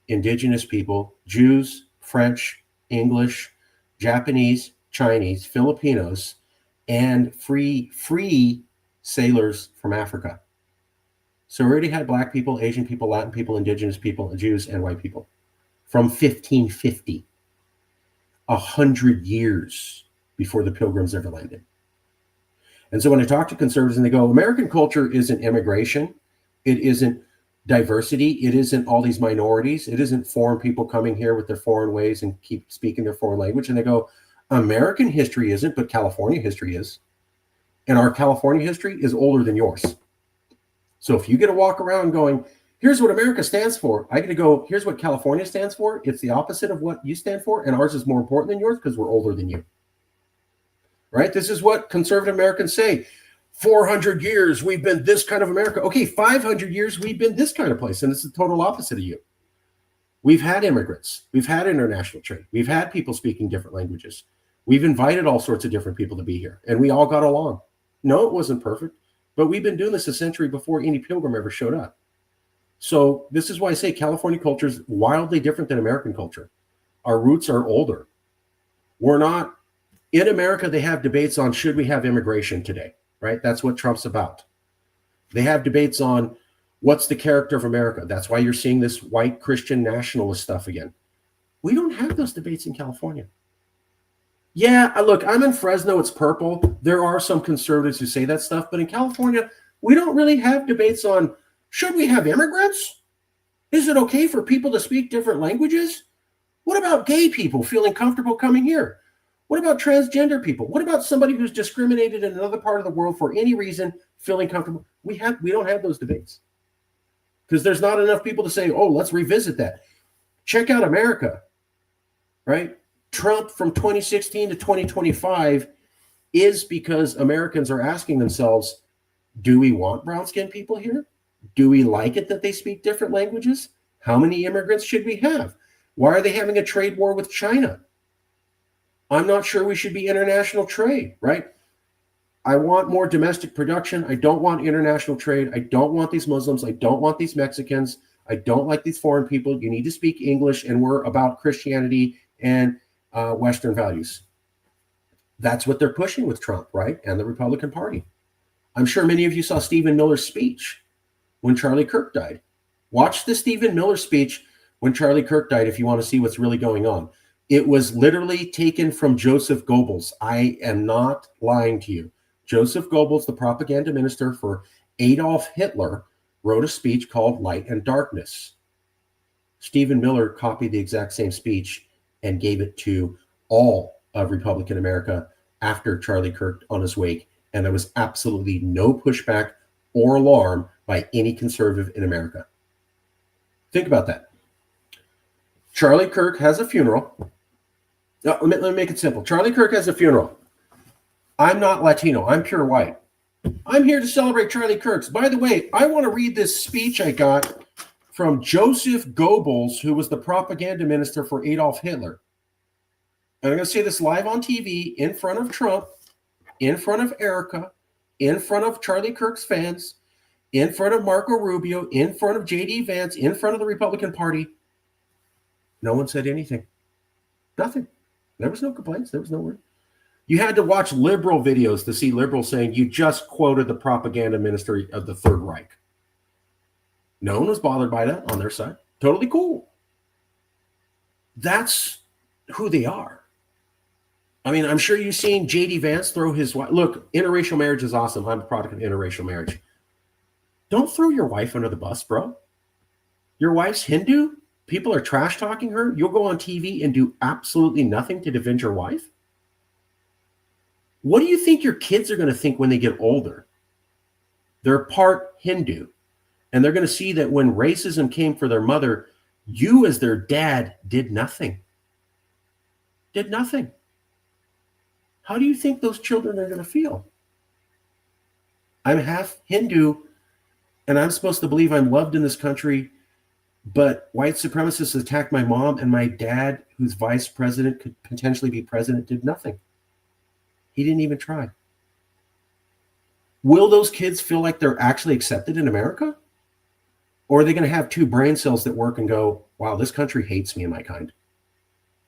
indigenous people, Jews, French, English, Japanese, Chinese, Filipinos, and free sailors from Africa. So we already had Black people, Asian people, Latin people, indigenous people, Jews, and white people from 1550, 100 years before the Pilgrims ever landed. And so when I talk to conservatives and they go, American culture isn't immigration, it isn't diversity, it isn't all these minorities, it isn't foreign people coming here with their foreign ways and keep speaking their foreign language. And they go, American history isn't, but California history is. And our California history is older than yours. So if you get to walk around going, here's what America stands for, I get to go, here's what California stands for. It's the opposite of what you stand for. And ours is more important than yours because we're older than you. Right? This is what conservative Americans say. 400 years, we've been this kind of America. Okay, 500 years, we've been this kind of place. And it's the total opposite of you. We've had immigrants. We've had international trade. We've had people speaking different languages. We've invited all sorts of different people to be here. And we all got along. No, it wasn't perfect. But we've been doing this a century before any pilgrim ever showed up. So this is why I say California culture is wildly different than American culture. Our roots are older. We're not, in America, they have debates on should we have immigration today, right? That's what Trump's about. They have debates on what's the character of America. That's why you're seeing this white Christian nationalist stuff again. We don't have those debates in California. Yeah, look, I'm in Fresno. It's purple. There are some conservatives who say that stuff. But in California, we don't really have debates on Should we have immigrants? Is it okay for people to speak different languages? What about gay people feeling comfortable coming here? What about transgender people? What about somebody who's discriminated in another part of the world for any reason feeling comfortable? We don't have those debates because there's not enough people to say, oh, let's revisit that. Check out America, right? Trump from 2016 to 2025 is because Americans are asking themselves, do we want brown-skinned people here? Do we like it that they speak different languages? How many immigrants should we have? Why are they having a trade war with China? I'm not sure we should be international trade, right? I want more domestic production. I don't want international trade. I don't want these Muslims. I don't want these Mexicans. I don't like these foreign people. You need to speak English, and we're about Christianity and Western values. That's what they're pushing with Trump, right? And the Republican Party. I'm sure many of you saw Stephen Miller's speech when Charlie Kirk died. Watch the Stephen Miller speech when Charlie Kirk died if you want to see what's really going on. It was literally taken from Joseph Goebbels. I am not lying to you. Joseph Goebbels, the propaganda minister for Adolf Hitler, wrote a speech called Light and Darkness. Stephen Miller copied the exact same speech and gave it to all of Republican America after Charlie Kirk on his wake. And there was absolutely no pushback or alarm by any conservative in America. Think about that. Charlie Kirk has a funeral. Let me make it simple. Charlie Kirk has a funeral. I'm not Latino. I'm pure white. I'm here to celebrate Charlie Kirk's. By the way, I want to read this speech I got from Joseph Goebbels, who was the propaganda minister for Adolf Hitler. And I'm going to say this live on TV in front of Trump, in front of Erica, in front of Charlie Kirk's fans, in front of Marco Rubio, in front of J.D. Vance, in front of the Republican Party. No one said anything. Nothing. There was no complaints. There was no word. You had to watch liberal videos to see liberals saying you just quoted the propaganda minister of the Third Reich. No one was bothered by that on their side. Totally cool. That's who they are. I mean, I'm sure you've seen J.D. Vance throw his wife. Look, interracial marriage is awesome. I'm a product of interracial marriage. Don't throw your wife under the bus, bro. Your wife's Hindu? People are trash talking her. You'll go on TV and do absolutely nothing to defend your wife? What do you think your kids are going to think when they get older? They're part Hindu. And they're going to see that when racism came for their mother, you as their dad did nothing. Did nothing. How do you think those children are going to feel? I'm half Hindu, and I'm supposed to believe I'm loved in this country, but white supremacists attacked my mom, and my dad, who's vice president, could potentially be president, did nothing. He didn't even try. Will those kids feel like they're actually accepted in America? Or are they going to have two brain cells that work and go, wow, this country hates me and my kind?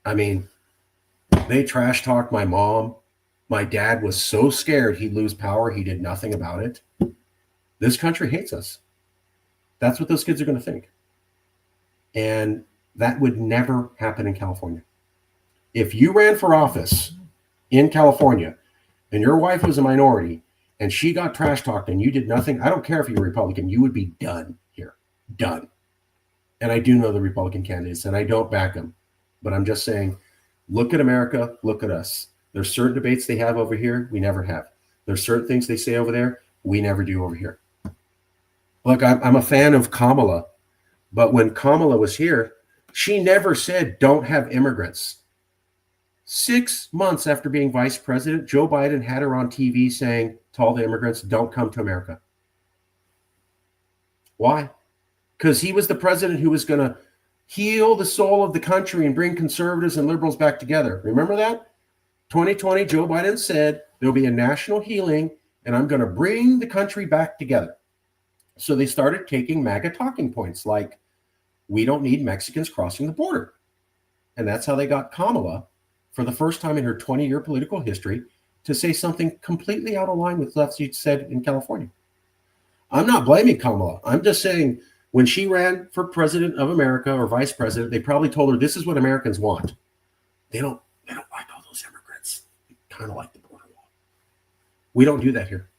I mean, they trash talked my mom. My dad was so scared he'd lose power, he did nothing about it. This country hates us. That's what those kids are going to think. And that would never happen in California. If you ran for office in California and your wife was a minority and she got trash talked and you did nothing, I don't care if you're a Republican, you would be done here. Done. And I do know the Republican candidates and I don't back them. But I'm just saying, look at America, look at us. There's certain debates they have over here, we never have. There's certain things they say over there, we never do over here. Look, I'm a fan of Kamala, but when Kamala was here, she never said don't have immigrants. 6 months after being vice president, Joe Biden had her on TV saying to all the immigrants, don't come to America. Why? Because he was the president who was going to heal the soul of the country and bring conservatives and liberals back together. Remember that? 2020, Joe Biden said there'll be a national healing and I'm going to bring the country back together. So they started taking MAGA talking points like, we don't need Mexicans crossing the border. And that's how they got Kamala, for the first time in her 20-year political history, to say something completely out of line with what she said in California. I'm not blaming Kamala. I'm just saying when she ran for president of America or vice president, they probably told her this is what Americans want. They don't like all those immigrants. They kind of like the border wall. We don't do that here.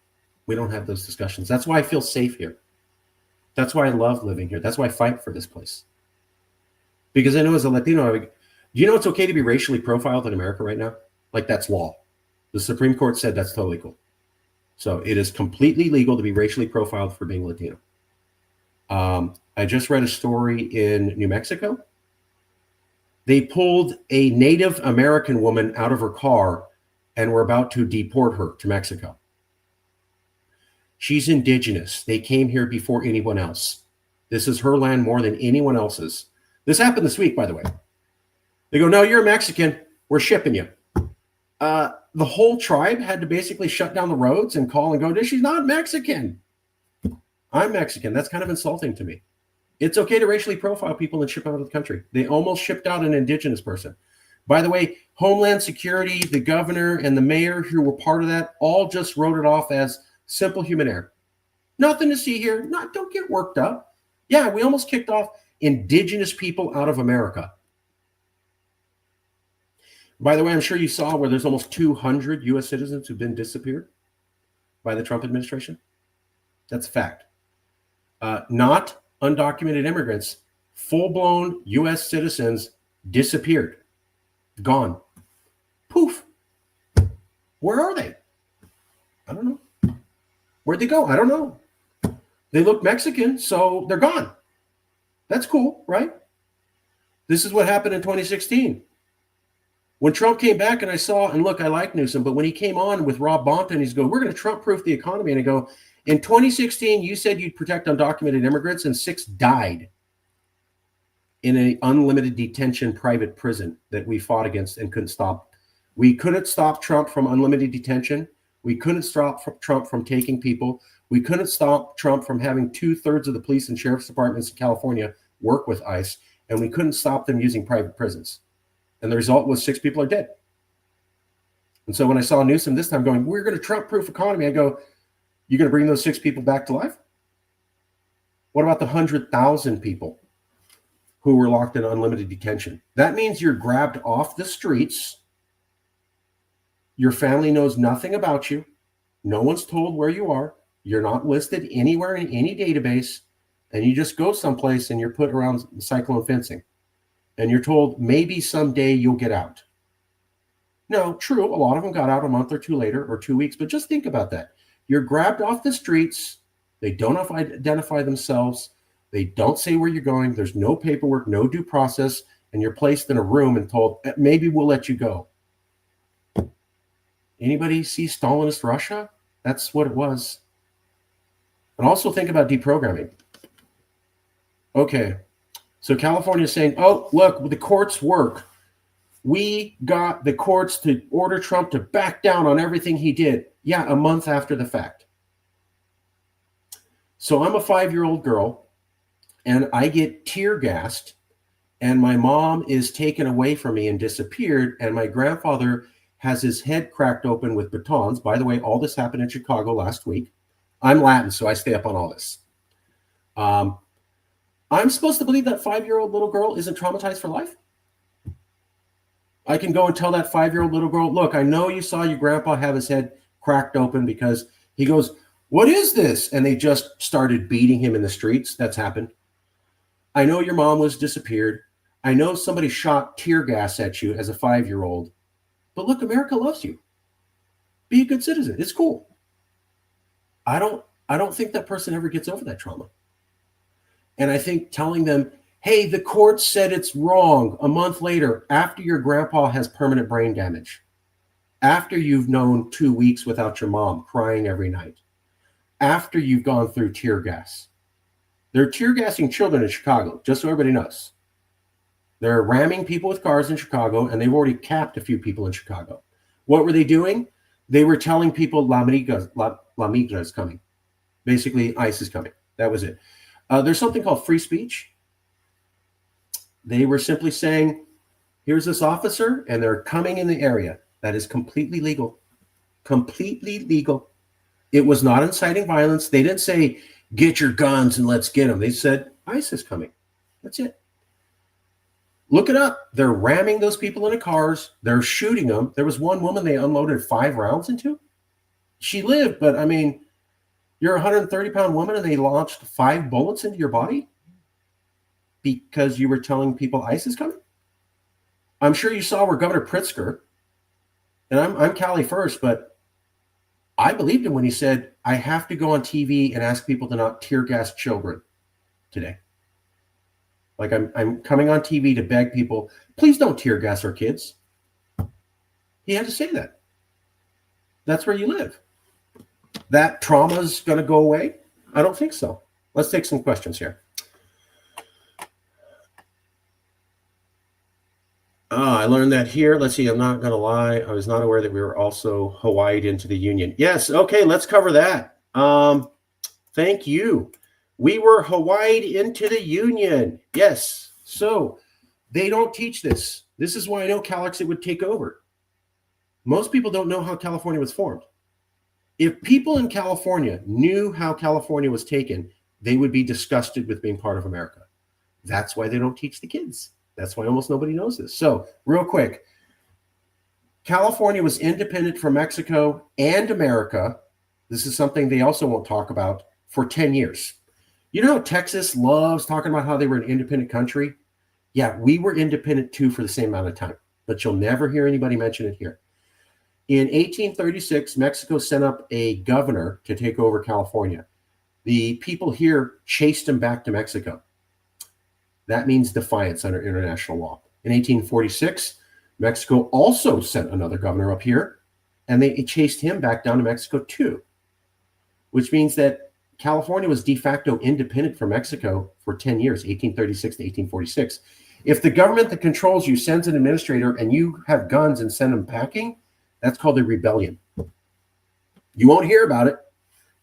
We don't have those discussions. That's why I feel safe here. That's why I love living here. That's why I fight for this place. Because I know as a Latino, do you know it's okay to be racially profiled in America right now? Like that's law. The Supreme Court said that's totally cool. So it is completely legal to be racially profiled for being Latino. I just read a story in New Mexico. They pulled a Native American woman out of her car and were about to deport her to Mexico. She's indigenous. They came here before anyone else. This is her land more than anyone else's. This happened this week, by the way. They go, no, you're a Mexican. We're shipping you. The whole tribe had to basically shut down the roads and call and go, she's not Mexican. I'm Mexican. That's kind of insulting to me. It's okay to racially profile people and ship out of the country. They almost shipped out an indigenous person. By the way, Homeland Security, the governor, and the mayor who were part of that all just wrote it off as simple human error. Nothing to see here. Don't get worked up. Yeah, we almost kicked off indigenous people out of America. By the way, I'm sure you saw where there's almost 200 U.S. citizens who've been disappeared by the Trump administration. That's a fact. Not undocumented immigrants, full-blown U.S. citizens disappeared. Gone. Poof. Where are they? I don't know. Where'd they go? I don't know. They look Mexican, so they're gone. That's cool, right? This is what happened in 2016. When Trump came back and I saw, and look, I like Newsom, but when he came on with Rob Bonta and he's going, we're going to Trump-proof the economy. And I go, in 2016, you said you'd protect undocumented immigrants and 6 died in an unlimited detention private prison that we fought against and couldn't stop. We couldn't stop Trump from unlimited detention. We couldn't stop Trump from taking people. We couldn't stop Trump from having 2/3 of the police and sheriff's departments in California work with ICE. And we couldn't stop them using private prisons. And the result was 6 people are dead. And so when I saw Newsom this time going, we're going to Trump-proof economy, I go, you're going to bring those 6 people back to life? What about the 100,000 people who were locked in unlimited detention? That means you're grabbed off the streets. Your family knows nothing about you. No one's told where you are. You're not listed anywhere in any database. And you just go someplace and you're put around cyclone fencing. And you're told maybe someday you'll get out. Now, true, a lot of them got out a month or 2 later or 2 weeks, but just think about that. You're grabbed off the streets. They don't identify themselves. They don't say where you're going. There's no paperwork, no due process, and you're placed in a room and told, maybe we'll let you go. Anybody see Stalinist Russia? That's what it was. And also think about deprogramming. Okay. So California is saying, oh, look, the courts work. We got the courts to order Trump to back down on everything he did. Yeah, a month after the fact. So I'm a 5-year-old girl, and I get tear gassed, and my mom is taken away from me and disappeared, and my grandfather has his head cracked open with batons. By the way, all this happened in Chicago last week. I'm Latin, so I stay up on all this. I'm supposed to believe that 5-year-old little girl isn't traumatized for life? I can go and tell that 5-year-old little girl, look, I know you saw your grandpa have his head cracked open because he goes, what is this? And they just started beating him in the streets. That's happened. I know your mom was disappeared. I know somebody shot tear gas at you as a 5-year-old. But look, America loves you. Be a good citizen. It's cool. I don't think that person ever gets over that trauma. And I think telling them, hey, the court said it's wrong a month later after your grandpa has permanent brain damage, after you've known 2 weeks without your mom crying every night, after you've gone through tear gas. They're tear gassing children in Chicago, just so everybody knows. They're ramming people with cars in Chicago, and they've already capped a few people in Chicago. What were they doing? They were telling people La Migra is coming. Basically, ICE is coming. That was it. There's something called free speech. They were simply saying, here's this officer, and they're coming in the area. That is completely legal. Completely legal. It was not inciting violence. They didn't say, get your guns and let's get them. They said, ICE is coming. That's it. Look it up. They're ramming those people into cars. They're shooting them. There was one woman they unloaded 5 rounds into. She lived, but I mean, You're a 130-pound woman and they launched 5 bullets into your body because you were telling people ICE is coming? I'm sure you saw where Governor Pritzker, and I'm Cali first, but I believed him when he said, I have to go on TV and ask people to not tear gas children today. Like I'm coming on TV to beg people, please don't tear gas our kids. He had to say that. That's where you live. That trauma's going to go away? I don't think so. Let's take some questions here. I learned that here. Let's see. I'm not going to lie. I was not aware that we were also Hawaii'd into the Union. Yes. Okay. Let's cover that. Thank you. We were Hawaii'd into the Union. Yes. So they don't teach this. This is why I know Calexit would take over. Most people don't know how California was formed. If people in California knew how California was taken, they would be disgusted with being part of America. That's why they don't teach the kids. That's why almost nobody knows this. So real quick, California was independent from Mexico and America. This is something they also won't talk about, for 10 years. You know how Texas loves talking about how they were an independent country? Yeah, we were independent too for the same amount of time, but you'll never hear anybody mention it here. In 1836, Mexico sent up a governor to take over California. The people here chased him back to Mexico. That means defiance under international law. In 1846, Mexico also sent another governor up here, and they chased him back down to Mexico too, which means that California was de facto independent from Mexico for 10 years, 1836 to 1846. If the government that controls you sends an administrator and you have guns and send them packing, that's called a rebellion. You won't hear about it.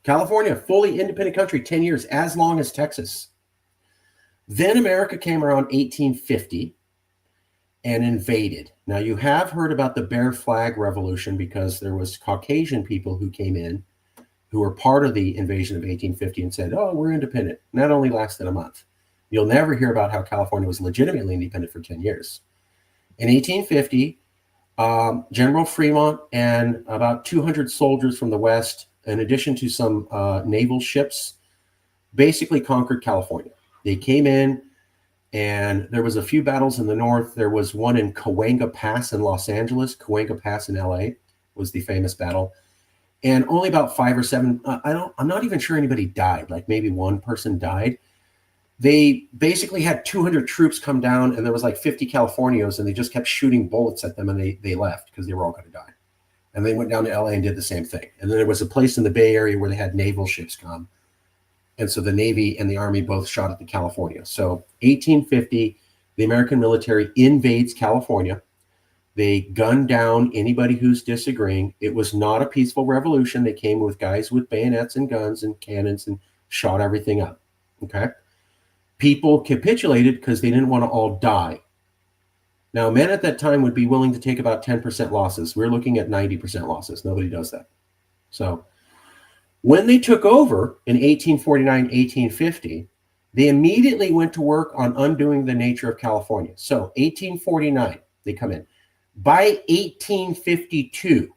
California, fully independent country, 10 years, as long as Texas. Then America came around 1850 and invaded. Now, you have heard about the Bear Flag Revolution because there was Caucasian people who came in who were part of the invasion of 1850 and said, oh, we're independent. And that only lasted a month. You'll never hear about how California was legitimately independent for 10 years. In 1850, General Fremont and about 200 soldiers from the West, in addition to some naval ships, basically conquered California. They came in, and there was a few battles in the north. There was one in Cahuenga Pass in Los Angeles. Cahuenga Pass in LA was the famous battle. And only about 5 or 7, I'm not even sure anybody died. Like maybe one person died. They basically had 200 troops come down, and there was like 50 Californios, and they just kept shooting bullets at them, and they left because they were all going to die. And they went down to LA and did the same thing. And then there was a place in the Bay Area where they had naval ships come. And so the Navy and the Army both shot at the California. So 1850, the American military invades California. They gun down anybody who's disagreeing. It was not a peaceful revolution. They came with guys with bayonets and guns and cannons and shot everything up. Okay. People capitulated because they didn't want to all die. Now, men at that time would be willing to take about 10% losses. We're looking at 90% losses. Nobody does that. So when they took over in 1849, 1850, they immediately went to work on undoing the nature of California. So 1849, they come in. By 1852,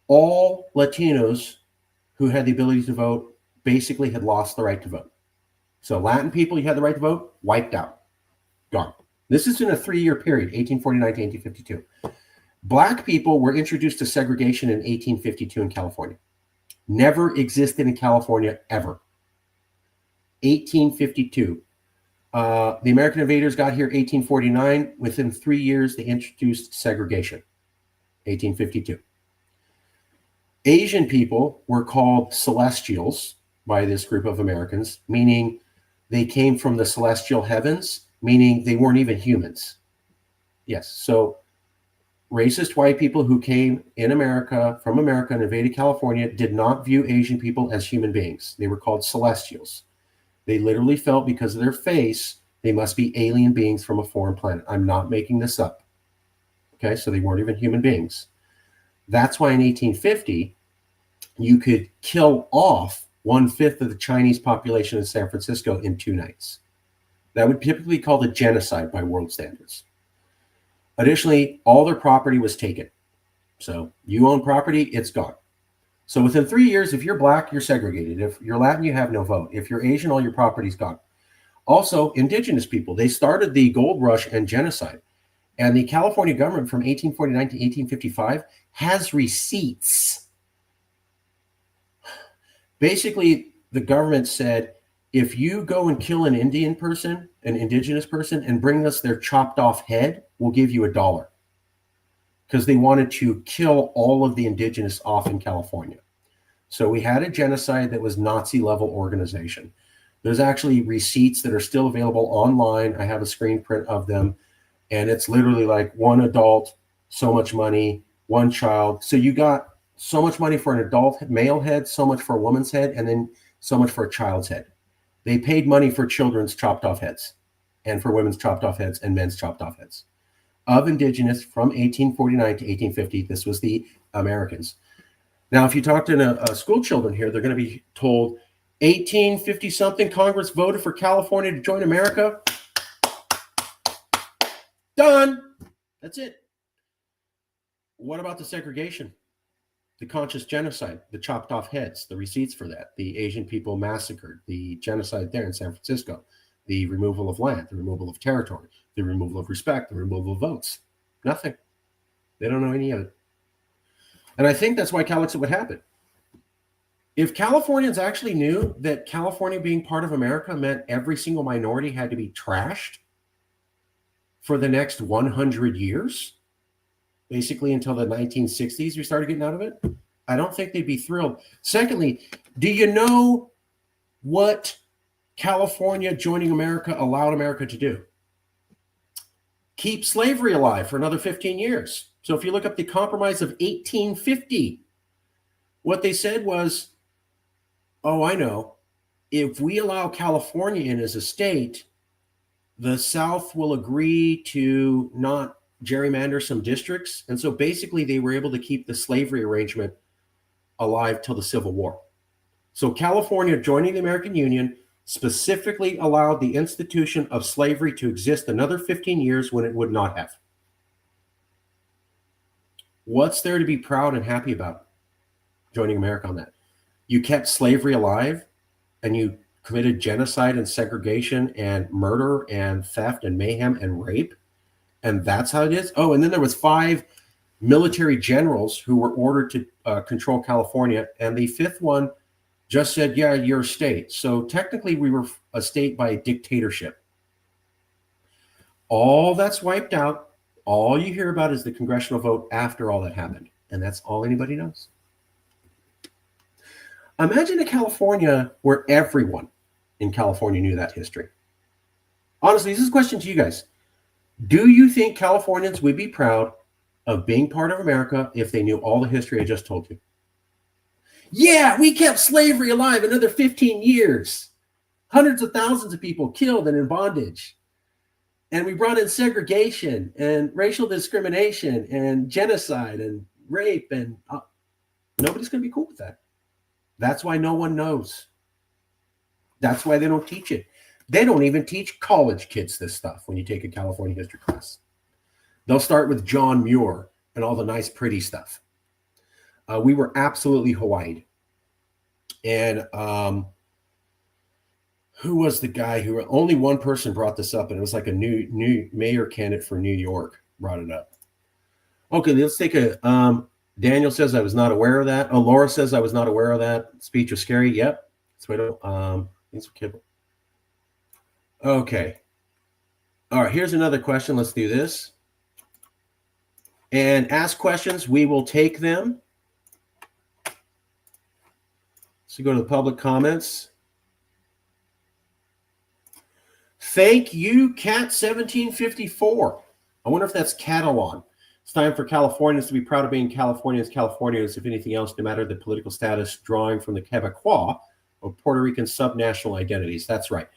all Latinos who had the ability to vote basically had lost the right to vote. So Latin people, you had the right to vote, wiped out, gone. This is in a 3-year period, 1849 to 1852. Black people were introduced to segregation in 1852 in California. Never existed in California ever. 1852. The American invaders got here 1849. Within 3 years, they introduced segregation. 1852. Asian people were called celestials by this group of Americans, meaning they came from the celestial heavens, meaning they weren't even humans. Yes, so racist white people who came in America, from America, and invaded California did not view Asian people as human beings. They were called celestials. They literally felt because of their face, they must be alien beings from a foreign planet. I'm not making this up. Okay, so they weren't even human beings. That's why in 1850, you could kill off 1/5 of the Chinese population in San Francisco in 2 nights. That would typically be called a genocide by world standards. Additionally, all their property was taken. So you own property, it's gone. So within 3 years, if you're black, you're segregated. If you're Latin, you have no vote. If you're Asian, all your property's gone. Also, indigenous people, they started the gold rush and genocide. And the California government from 1849 to 1855 has receipts. Basically, the government said, if you go and kill an Indian person, an indigenous person, and bring us their chopped off head, we'll give you $1. Because they wanted to kill all of the indigenous off in California. So we had a genocide that was Nazi level organization. There's actually receipts that are still available online. I have a screen print of them. And it's literally like one adult, so much money, one child. So you got so much money for an adult male head, so much for a woman's head, and then so much for a child's head. They paid money for children's chopped off heads and for women's chopped off heads and men's chopped off heads. Of indigenous from 1849 to 1850, this was the Americans. Now, if you talk to school children here, they're going to be told 1850 something Congress voted for California to join America. Done. That's it. What about the segregation? The conscious genocide, the chopped off heads, the receipts for that, the Asian people massacred, the genocide there in San Francisco, the removal of land, the removal of territory, the removal of respect, the removal of votes. Nothing. They don't know any of it. And I think that's why Calexit would happen. If Californians actually knew that California being part of America meant every single minority had to be trashed for the next 100 years, basically until the 1960s we started getting out of it, I don't think they'd be thrilled. Secondly, do you know what California joining America allowed America to do? Keep slavery alive for another 15 years. So if you look up the Compromise of 1850, what they said was, oh, I know, if we allow California in as a state, the South will agree to not gerrymander some districts. And so basically they were able to keep the slavery arrangement alive till the Civil War. So California joining the American Union specifically allowed the institution of slavery to exist another 15 years when it would not have. What's there to be proud and happy about joining America on that? You kept slavery alive and you committed genocide and segregation and murder and theft and mayhem and rape. And that's how it is. Oh, and then there was 5 military generals who were ordered to control California. And the 5th one just said, yeah, you're a state. So technically we were a state by dictatorship. All that's wiped out. All you hear about is the congressional vote after all that happened. And that's all anybody knows. Imagine a California where everyone in California knew that history. Honestly, this is a question to you guys. Do you think Californians would be proud of being part of America if they knew all the history I just told you? Yeah, we kept slavery alive another 15 years. Hundreds of thousands of people killed and in bondage. And we brought in segregation and racial discrimination and genocide and rape. And nobody's going to be cool with that. That's why no one knows. That's why they don't teach it. They don't even teach college kids this stuff when you take a California history class. They'll start with John Muir and all the nice, pretty stuff. We were absolutely Hawaii'd. And who was the guy who, only one person brought this up, and it was like a new mayor candidate for New York brought it up. Okay, let's take a, Daniel says I was not aware of that. Oh, Laura says I was not aware of that. Speech was scary. Yep. That's what okay. All right, here's another question. Let's do this. And ask questions. We will take them. So go to the public comments. Thank you, Cat 1754. I wonder if that's Catalan. It's time for Californians to be proud of being Californians, if anything else, no matter the political status, drawing from the Quebecois or Puerto Rican subnational identities. That's right.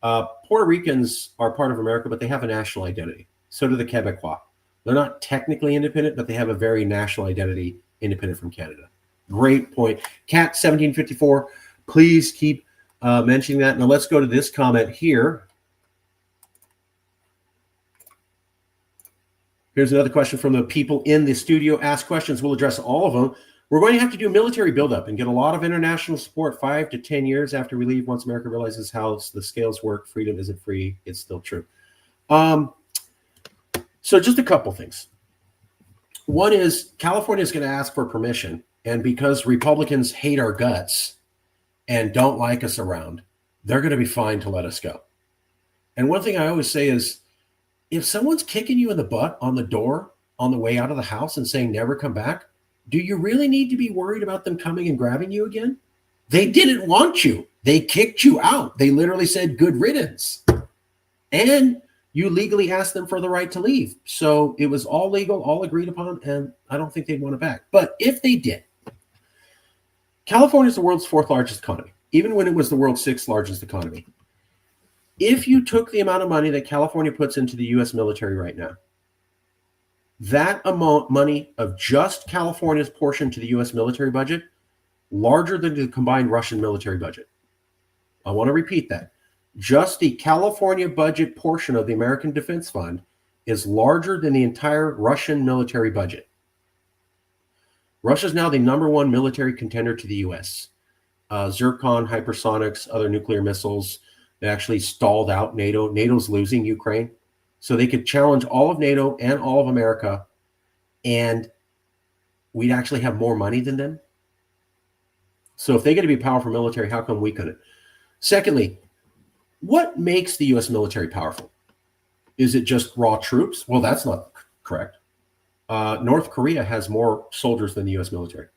Puerto Ricans are part of America, but they have a national identity. So do the Quebecois. They're not technically independent, but they have a very national identity, independent from Canada. Great point. Cat 1754, please keep mentioning that. Now let's go to this comment here. Here's another question from the people in the studio. Ask questions. We'll address all of them. We're going to have to do military buildup and get a lot of international support 5 to 10 years after we leave. Once America realizes how the scales work, freedom isn't free. It's still true. So just a couple things. One is California is going to ask for permission. And because Republicans hate our guts and don't like us around, they're going to be fine to let us go. And one thing I always say is, if someone's kicking you in the butt on the door on the way out of the house and saying never come back, do you really need to be worried about them coming and grabbing you again? They didn't want you. They kicked you out. They literally said good riddance. And you legally asked them for the right to leave. So it was all legal, all agreed upon, and I don't think they'd want it back. But if they did, California is the world's 4th largest economy, even when it was the world's 6th largest economy. If you took the amount of money that California puts into the U.S. military right now, that amount money of just California's portion to the U.S. military budget, larger than the combined Russian military budget. I want to repeat that. Just the California budget portion of the American Defense Fund is larger than the entire Russian military budget. Russia is now the #1 military contender to the U.S. Zircon, hypersonics, other nuclear missiles. They actually stalled out NATO. NATO's losing Ukraine. So they could challenge all of NATO and all of America, and we'd actually have more money than them. So if they get to be powerful military, how come we couldn't? Secondly, what makes the U.S. military powerful? Is it just raw troops? Well, that's not correct. North Korea has more soldiers than the U.S. military.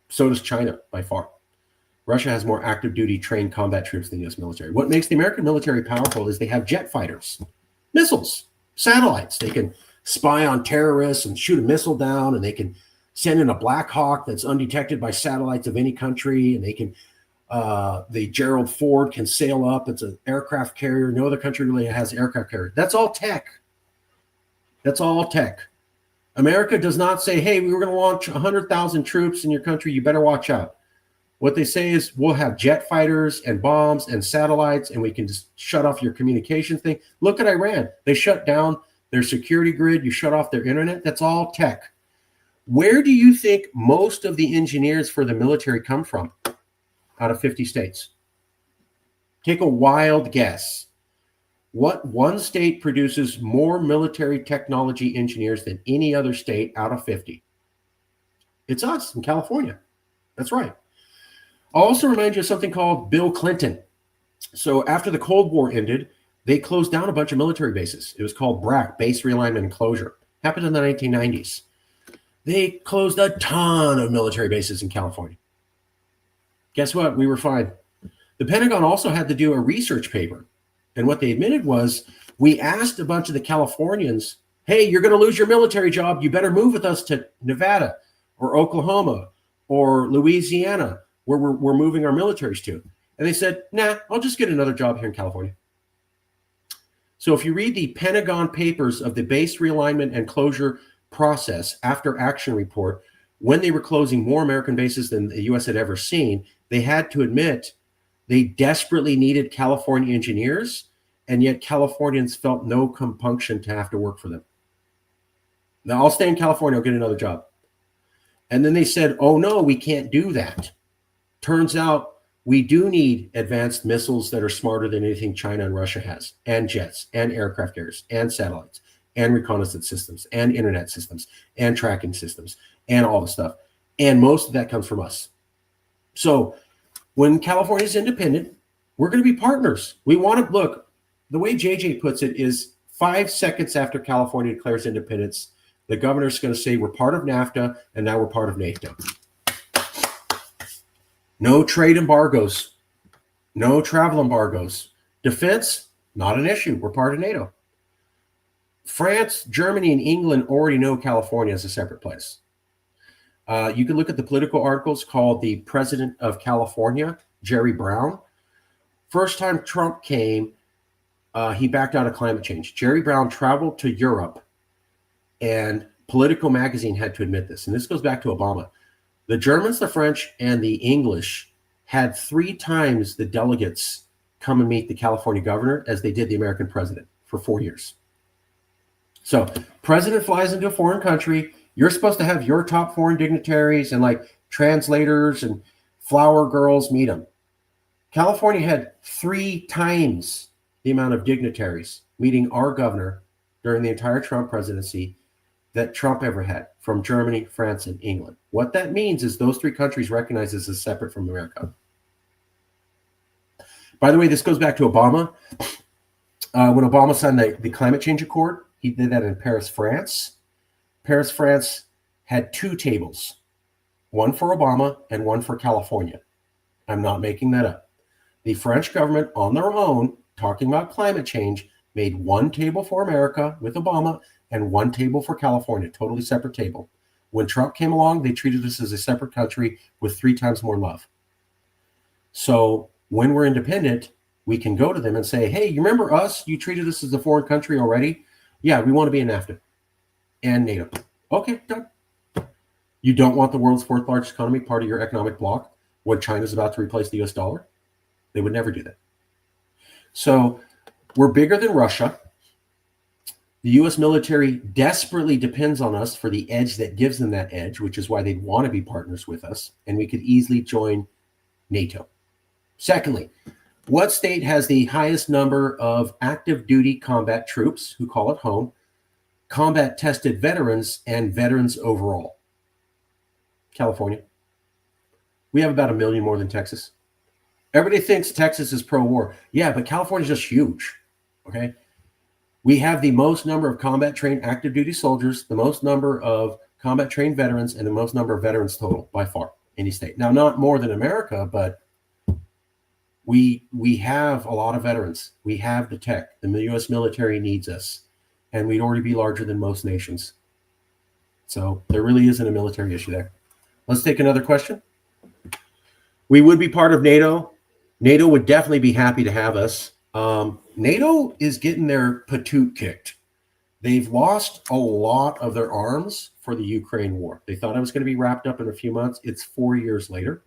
So does China by far. Russia has more active duty trained combat troops than the U.S. military. What makes the American military powerful is they have jet fighters, missiles, satellites. They can spy on terrorists and shoot a missile down, and they can send in a Black Hawk that's undetected by satellites of any country, and they can the Gerald Ford can sail up. It's an aircraft carrier. No other country really has an aircraft carrier. That's all tech. That's all tech. America does not say, hey, we were going to launch 100,000 troops in your country. You better watch out. What they say is we'll have jet fighters and bombs and satellites, and we can just shut off your communication thing. Look at Iran. They shut down their security grid. You shut off their internet. That's all tech. Where do you think most of the engineers for the military come from out of 50 states? Take a wild guess. What one state produces more military technology engineers than any other state out of 50? It's us in California. That's right. I'll also remind you of something called Bill Clinton. So after the Cold War ended, they closed down a bunch of military bases. It was called BRAC, Base Realignment and Closure. Happened in the 1990s. They closed a ton of military bases in California. Guess what? We were fine. The Pentagon also had to do a research paper. And what they admitted was, we asked a bunch of the Californians, hey, you're going to lose your military job. You better move with us to Nevada or Oklahoma or Louisiana, where we're moving our militaries to. And they said, nah, I'll just get another job here in California. So if you read the Pentagon papers of the base realignment and closure process after action report, when they were closing more American bases than the U.S. had ever seen, they had to admit they desperately needed California engineers, and yet Californians felt no compunction to have to work for them. Now, I'll stay in California, I'll get another job. And then they said, oh no, we can't do that. Turns out we do need advanced missiles that are smarter than anything China and Russia has, and jets, and aircraft carriers, and satellites, and reconnaissance systems, and internet systems, and tracking systems, and all the stuff. And most of that comes from us. So when California is independent, we're going to be partners. We want to look, the way JJ puts it is 5 seconds after California declares independence, the governor's going to say we're part of NAFTA and now we're part of NATO. No trade embargoes, no travel embargoes. Defense, not an issue. We're part of NATO. France, Germany, and England already know California as a separate place. You can look at the political articles called The President of California, Jerry Brown. First time Trump came, he backed out of climate change. Jerry Brown traveled to Europe, and Politico magazine had to admit this. And this goes back to Obama. The Germans, the French, and the English had 3 times the delegates come and meet the California governor as they did the American president for 4 years. So president flies into a foreign country. You're supposed to have your top foreign dignitaries and like translators and flower girls meet him. California had 3 times the amount of dignitaries meeting our governor during the entire Trump presidency that Trump ever had, from Germany, France, and England. What that means is those 3 countries recognize us as separate from America. By the way, this goes back to Obama. When Obama signed the climate change accord, he did that in Paris, France. Paris, France had 2 tables, one for Obama and one for California. I'm not making that up. The French government, on their own, talking about climate change, made 1 table for America with Obama and 1 table for California, totally separate table. When Trump came along, they treated us as a separate country with 3 times more love. So when we're independent, we can go to them and say, hey, you remember us? You treated us as a foreign country already? Yeah, we want to be in NAFTA and NATO. Okay, done. You don't want the world's 4th largest economy part of your economic bloc when China's about to replace the US dollar? They would never do that. So we're bigger than Russia. The US military desperately depends on us for the edge that gives them that edge, which is why they'd want to be partners with us, and we could easily join NATO. Secondly, what state has the highest number of active duty combat troops who call it home, combat tested veterans, and veterans overall? California. We have about 1 million more than Texas. Everybody thinks Texas is pro-war. Yeah, but California's just huge. Okay. We have the most number of combat trained active duty soldiers, the most number of combat trained veterans, and the most number of veterans total by far, any state. Now, not more than America, but we have a lot of veterans. We have the tech. The U.S. military needs us, and we'd already be larger than most nations. So there really isn't a military issue there. Let's take another question. We would be part of NATO. NATO would definitely be happy to have us. NATO is getting their patoot kicked. They've lost a lot of their arms for the Ukraine war. They thought it was going to be wrapped up in a few months. It's 4 years later.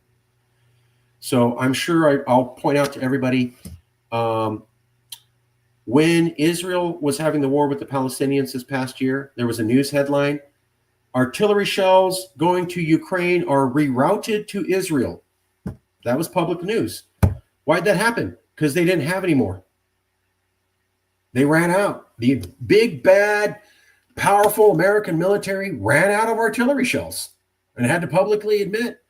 So I'm sure I'll point out to everybody, when Israel was having the war with the Palestinians this past year, there was a news headline: artillery shells going to Ukraine are rerouted to Israel. That was public news. Why'd that happen? Because they didn't have any more. They ran out. The big, bad, powerful American military ran out of artillery shells and had to publicly admit,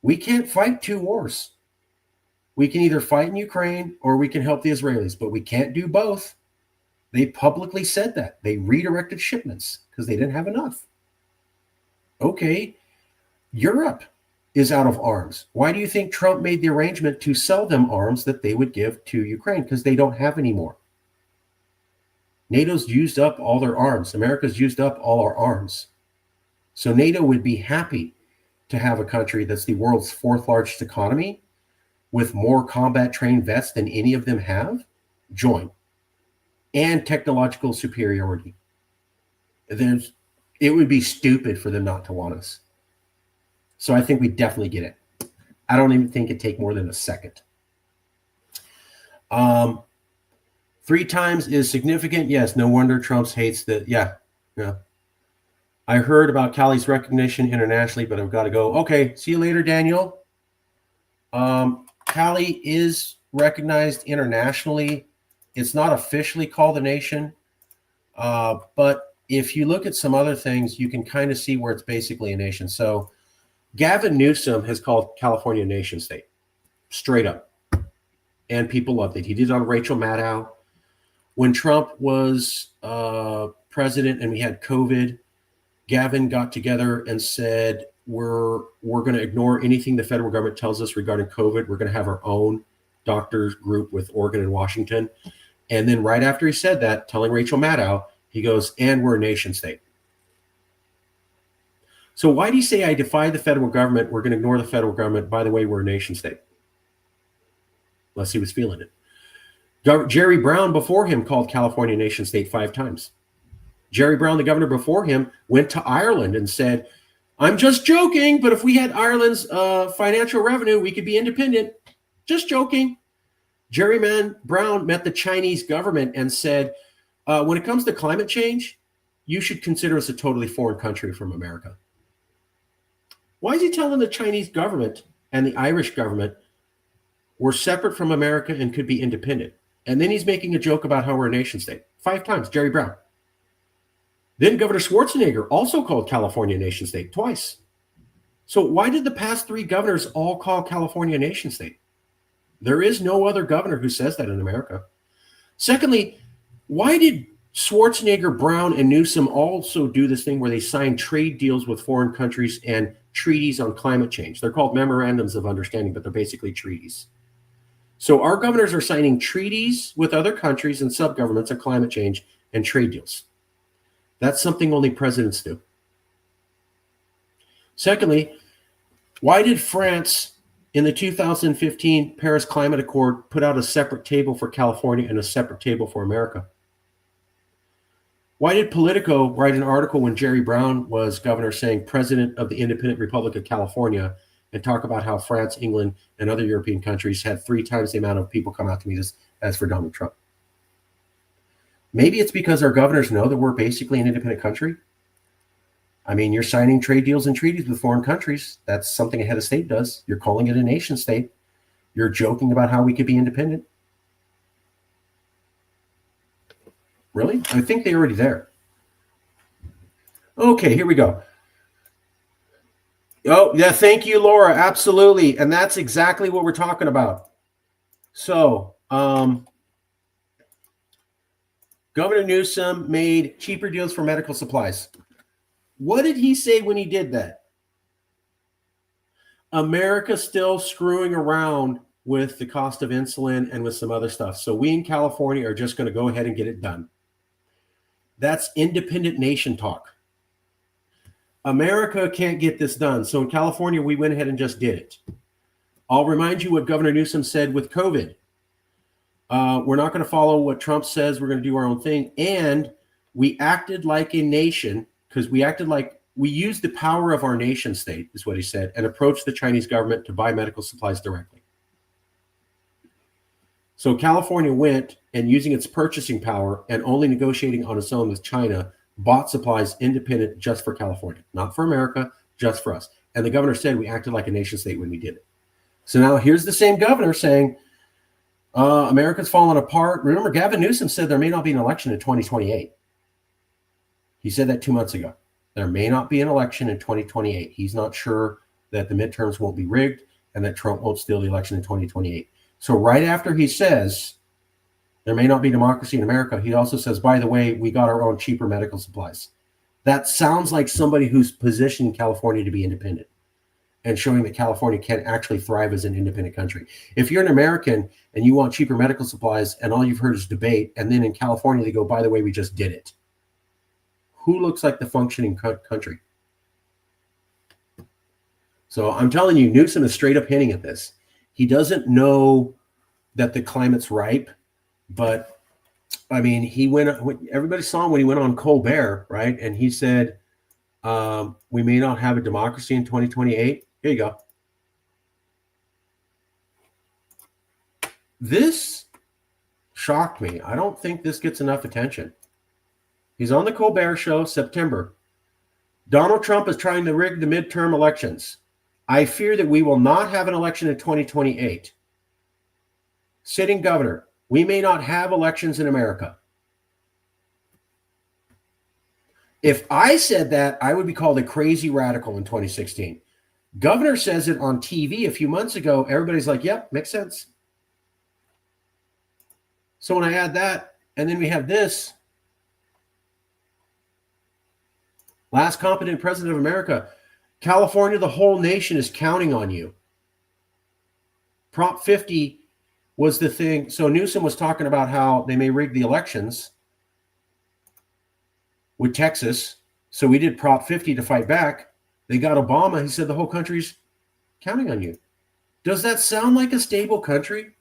we can't fight 2 wars. We can either fight in Ukraine or we can help the Israelis, but we can't do both. They publicly said that. They redirected shipments because they didn't have enough. Okay, Europe is out of arms. Why do you think Trump made the arrangement to sell them arms that they would give to Ukraine? Because they don't have any more. NATO's used up all their arms. America's used up all our arms. So NATO would be happy to have a country that's the world's 4th largest economy with more combat trained vets than any of them have join, and technological superiority. It would be stupid for them not to want us. So I think we definitely get it. I don't even think it'd take more than a second. 3 times is significant. Yes, no wonder Trump hates that. Yeah. I heard about Cali's recognition internationally, but I've got to go. Okay, see you later, Daniel. Cali is recognized internationally. It's not officially called a nation, but if you look at some other things, you can kind of see where it's basically a nation. So Gavin Newsom has called California a nation state, straight up. And people loved it. He did it on Rachel Maddow. When Trump was president and we had COVID, Gavin got together and said, we're going to ignore anything the federal government tells us regarding COVID. We're going to have our own doctors group with Oregon and Washington. And then right after he said that, telling Rachel Maddow, he goes, and we're a nation state. So why do you say I defy the federal government? We're going to ignore the federal government. By the way, we're a nation state. Unless he was feeling it. Jerry Brown before him called California a nation state 5 times. Jerry Brown, the governor before him, went to Ireland and said, I'm just joking, but if we had Ireland's financial revenue, we could be independent. Just joking. Jerry Brown met the Chinese government and said, when it comes to climate change, you should consider us a totally foreign country from America. Why is he telling the Chinese government and the Irish government we're separate from America and could be independent? And then he's making a joke about how we're a nation state. 5 times, Jerry Brown. Then Governor Schwarzenegger also called California a nation state twice. So why did the past 3 governors all call California a nation state? There is no other governor who says that in America. Secondly, why did Schwarzenegger, Brown, and Newsom also do this thing where they sign trade deals with foreign countries and treaties on climate change? They're called memorandums of understanding, but they're basically treaties. So our governors are signing treaties with other countries and subgovernments on climate change and trade deals. That's something only presidents do. Secondly, why did France in the 2015 Paris Climate Accord put out a separate table for California and a separate table for America? Why did Politico write an article when Jerry Brown was governor saying President of the Independent Republic of California and talk about how France, England, and other European countries had 3 times the amount of people come out to meet us as for Donald Trump? Maybe it's because our governors know that we're basically an independent country. I mean, you're signing trade deals and treaties with foreign countries. That's something a head of state does. You're calling it a nation state. You're joking about how we could be independent. Really? I think they're already there. Okay, here we go. Oh, yeah, thank you, Laura. Absolutely. And that's exactly what we're talking about. So, Governor Newsom made cheaper deals for medical supplies. What did he say when he did that? America's still screwing around with the cost of insulin and with some other stuff. So we in California are just going to go ahead and get it done. That's independent nation talk. America can't get this done. So in California, we went ahead and just did it. I'll remind you what Governor Newsom said with COVID. We're not going to follow what Trump says. We're going to do our own thing. And we acted like a nation because we used the power of our nation state, is what he said, and approached the Chinese government to buy medical supplies directly. So California went and using its purchasing power and only negotiating on its own with China, bought supplies independent just for California, not for America, just for us. And the governor said we acted like a nation state when we did it. So now here's the same governor saying, America's falling apart. Remember, Gavin Newsom said there may not be an election in 2028. He said that 2 months ago. There may not be an election in 2028. He's not sure that the midterms won't be rigged and that Trump won't steal the election in 2028. So right after he says there may not be democracy in America, he also says, by the way, we got our own cheaper medical supplies. That sounds like somebody who's positioning California to be independent and showing that California can actually thrive as an independent country. If you're an American and you want cheaper medical supplies and all you've heard is debate, and then in California they go, by the way, we just did it. Who looks like the functioning country? So I'm telling you, Newsom is straight up hinting at this. He doesn't know that the climate's ripe, but I mean, everybody saw him when he went on Colbert, right? And he said, we may not have a democracy in 2028. Here you go. This shocked me. I don't think this gets enough attention. He's on the Colbert Show, September. Donald Trump is trying to rig the midterm elections. I fear that we will not have an election in 2028. Sitting governor, we may not have elections in America. If I said that, I would be called a crazy radical in 2016. Governor says it on TV a few months ago. Everybody's like, yep, makes sense. So when I add that, and then we have this, last competent president of America, California, the whole nation is counting on you. Prop 50 was the thing. So Newsom was talking about how they may rig the elections with Texas. So we did Prop 50 to fight back. They got Obama. He said the whole country's counting on you. Does that sound like a stable country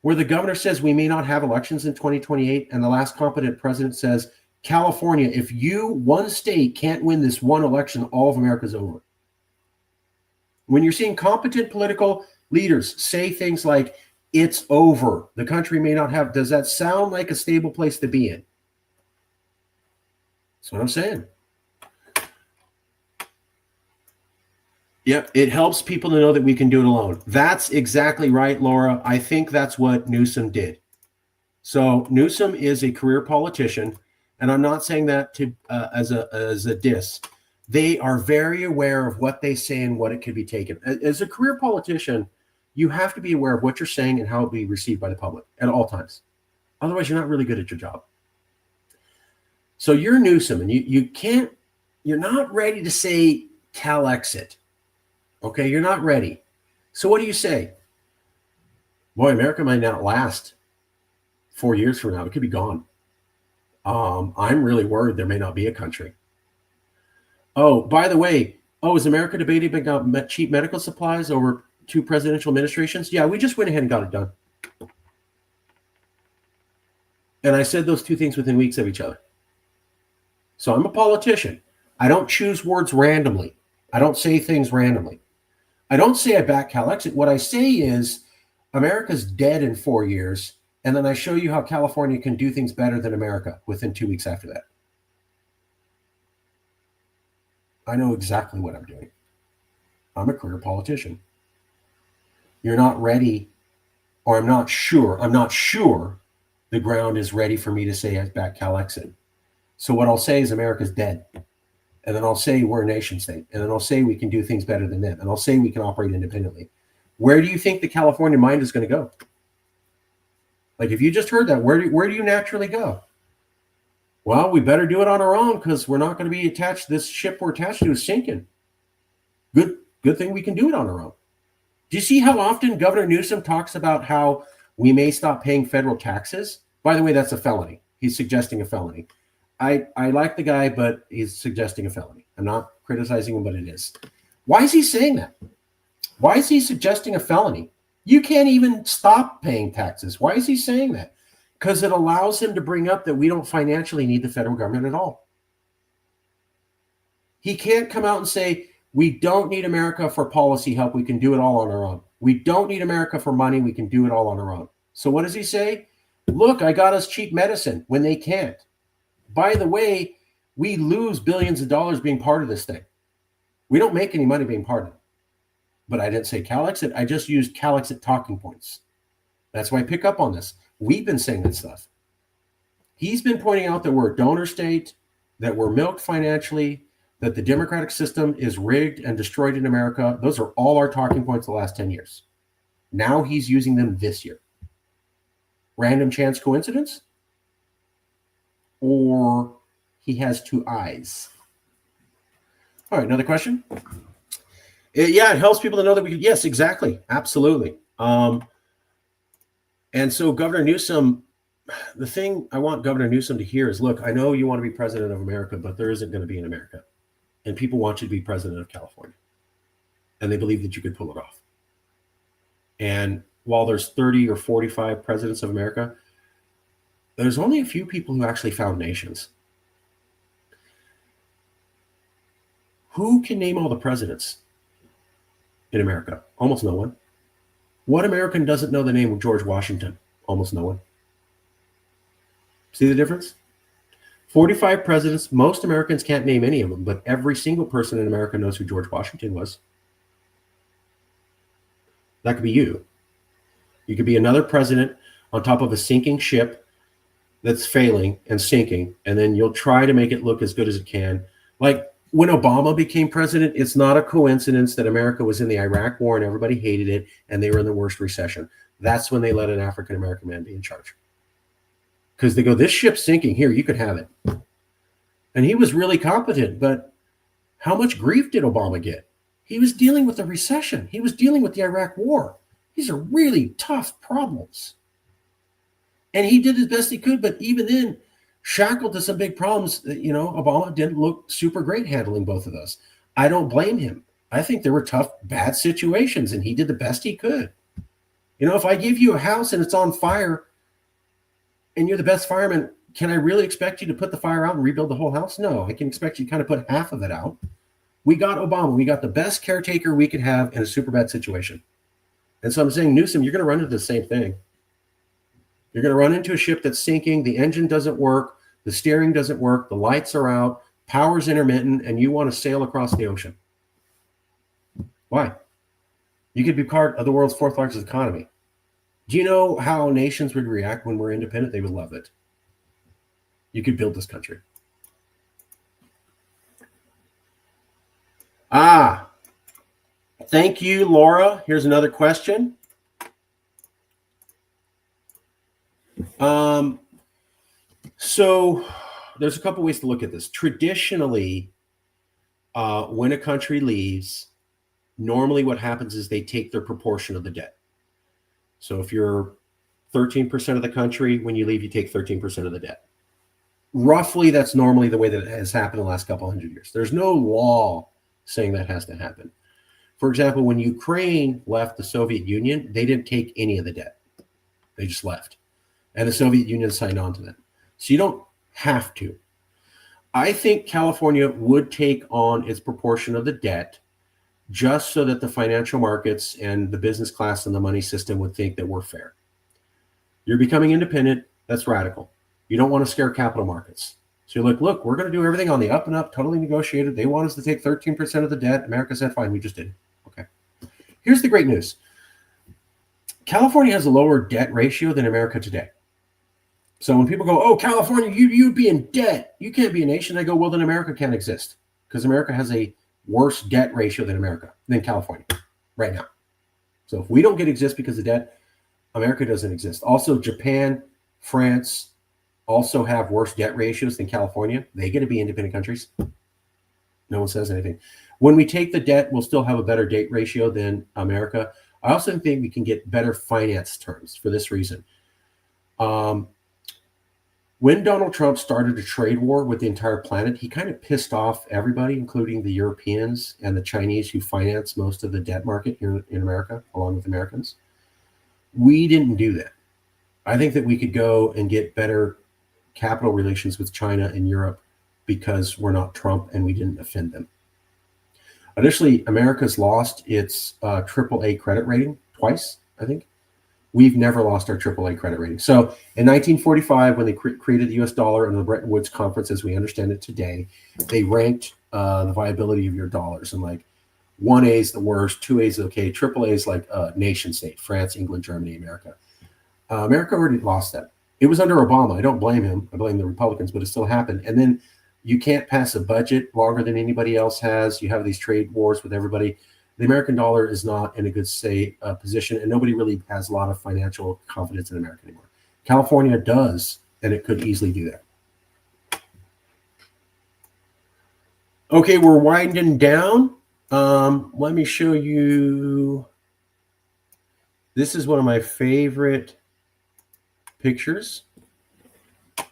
where the governor says we may not have elections in 2028 and the last competent president says, California, if you, one state, can't win this one election, all of America's over. When you're seeing competent political leaders say things like, it's over, the country may not have, does that sound like a stable place to be in? That's what I'm saying. Yep, it helps people to know that we can do it alone. That's exactly right, Laura. I think that's what Newsom did. So Newsom is a career politician, and I'm not saying that to as a diss. They are very aware of what they say and what it could be taken. As a career politician, you have to be aware of what you're saying and how it'll be received by the public at all times. Otherwise, you're not really good at your job. So you're Newsom, and you're not ready to say Calexit. Okay, you're not ready. So what do you say? Boy, America might not last 4 years from now. It could be gone. I'm really worried there may not be a country. Oh, by the way, is America debating about cheap medical supplies over 2 presidential administrations? Yeah, we just went ahead and got it done. And I said those 2 things within weeks of each other. So I'm a politician. I don't choose words randomly. I don't say things randomly. I don't say I back Calexit. What I say is America's dead in 4 years, and then I show you how California can do things better than America within 2 weeks after that. I know exactly what I'm doing. I'm a career politician. You're not ready, or I'm not sure the ground is ready for me to say I back Calexit. So what I'll say is America's dead. And then I'll say we're a nation state. And then I'll say we can do things better than them. And I'll say we can operate independently. Where do you think the California mind is going to go? Like, if you just heard that, where do you naturally go? Well, we better do it on our own because we're not going to be attached. This ship we're attached to is sinking. Good thing we can do it on our own. Do you see how often Governor Newsom talks about how we may stop paying federal taxes? By the way, that's a felony. He's suggesting a felony. I like the guy, but he's suggesting a felony. I'm not criticizing him, but it is. Why is he saying that? Why is he suggesting a felony? You can't even stop paying taxes. Why is he saying that? Because it allows him to bring up that we don't financially need the federal government at all. He can't come out and say, we don't need America for policy help. We can do it all on our own. We don't need America for money. We can do it all on our own. So what does he say? Look, I got us cheap medicine when they can't. By the way, we lose billions of dollars being part of this thing. We don't make any money being part of it. But I didn't say Calexit. I just used Calexit talking points. That's why I pick up on this. We've been saying that stuff. He's been pointing out that we're a donor state, that we're milked financially, that the democratic system is rigged and destroyed in America. Those are all our talking points the last 10 years. Now he's using them this year. Random chance coincidence? Or he has 2 eyes? All right, another question? It helps people to know that we could. Yes, exactly. Absolutely. And so Governor Newsom, the thing I want Governor Newsom to hear is, look, I know you want to be president of America, but there isn't going to be an America. And people want you to be president of California. And they believe that you could pull it off. And while there's 30 or 45 presidents of America, there's only a few people who actually found nations. Who can name all the presidents in America? Almost no one. What American doesn't know the name of George Washington? Almost no one. See the difference? 45 presidents, most Americans can't name any of them, but every single person in America knows who George Washington was. That could be you. You could be another president on top of a sinking ship that's failing and sinking, and then you'll try to make it look as good as it can. Like when Obama became president, it's not a coincidence that America was in the Iraq War and everybody hated it, and they were in the worst recession. That's when they let an African-American man be in charge. Because they go, this ship's sinking. Here, you could have it. And he was really competent, but how much grief did Obama get? He was dealing with the recession. He was dealing with the Iraq War. These are really tough problems. And he did as best he could, but even then, shackled to some big problems. Obama didn't look super great handling both of those. I don't blame him. I think there were tough, bad situations, and he did the best he could. If I give you a house and it's on fire, and you're the best fireman, can I really expect you to put the fire out and rebuild the whole house? No, I can expect you to kind of put half of it out. We got Obama. We got the best caretaker we could have in a super bad situation. And so I'm saying, Newsom, you're going to run into the same thing. You're going to run into a ship that's sinking. The engine doesn't work. The steering doesn't work. The lights are out. Power's intermittent, and you want to sail across the ocean. Why? You could be part of the world's fourth largest economy. Do you know how nations would react when we're independent? They would love it. You could build this country. Thank you, Laura. Here's another question. So there's a couple ways to look at this. Traditionally, when a country leaves, normally what happens is they take their proportion of the debt. So if you're 13% of the country, when you leave, you take 13% of the debt. Roughly, that's normally the way that it has happened in the last couple hundred years. There's no law saying that has to happen. For example, when Ukraine left the Soviet Union, they didn't take any of the debt. They just left. And the Soviet Union signed on to that. So you don't have to. I think California would take on its proportion of the debt just so that the financial markets and the business class and the money system would think that we're fair. You're becoming independent. That's radical. You don't want to scare capital markets. So you're like, look, we're going to do everything on the up and up, totally negotiated. They want us to take 13% of the debt. America said, fine, we just did it. Okay. Here's the great news. California has a lower debt ratio than America today. So when people go, oh, California, you'd be in debt. You can't be a nation. I go, well, then America can't exist because America has a worse debt ratio than California right now. So if we don't exist because of debt, America doesn't exist. Also, Japan, France also have worse debt ratios than California. They get to be independent countries. No one says anything. When we take the debt, we'll still have a better debt ratio than America. I also think we can get better finance terms for this reason. When Donald Trump started a trade war with the entire planet, he kind of pissed off everybody, including the Europeans and the Chinese who finance most of the debt market here in America, along with Americans. We didn't do that. I think that we could go and get better capital relations with China and Europe because we're not Trump and we didn't offend them. Additionally, America's lost its AAA credit rating twice, I think. We've never lost our AAA credit rating. So in 1945, when they created the US dollar in the Bretton Woods Conference, as we understand it today, they ranked the viability of your dollars. And like 1A is the worst, 2A is okay, AAA is like a nation state, France, England, Germany, America. America already lost that. It was under Obama. I don't blame him. I blame the Republicans, but it still happened. And then you can't pass a budget longer than anybody else has. You have these trade wars with everybody. The American dollar is not in a good position, and nobody really has a lot of financial confidence in America anymore. California does, and it could easily do that. Okay, we're winding down. Let me show you. This is one of my favorite pictures.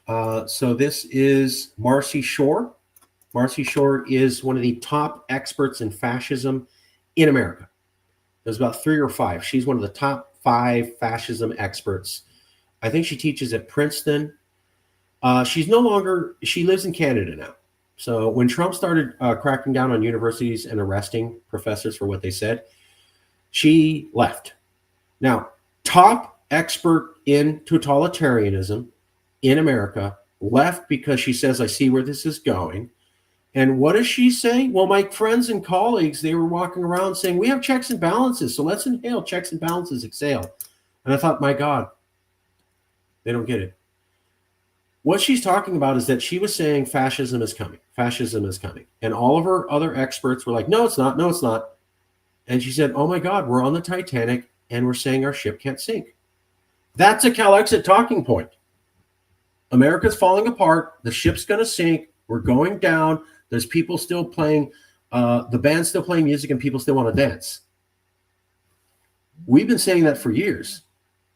So this is Marcy Shore. Marcy Shore is one of the top experts in fascism in America. There's about 3 or 5. She's one of the top 5 fascism experts. I think she teaches at Princeton. She lives in Canada now. So when Trump started cracking down on universities and arresting professors for what they said, she left. Now, top expert in totalitarianism in America left because she says, I see where this is going. And what does she say? Well, my friends and colleagues, they were walking around saying, we have checks and balances, so let's inhale checks and balances, exhale. And I thought, my God, they don't get it. What she's talking about is that she was saying fascism is coming. Fascism is coming. And all of her other experts were like, no, it's not. No, it's not. And she said, oh, my God, we're on the Titanic and we're saying our ship can't sink. That's a Calexit talking point. America's falling apart. The ship's going to sink. We're going down. There's people still playing, the band's still playing music and people still want to dance. We've been saying that for years.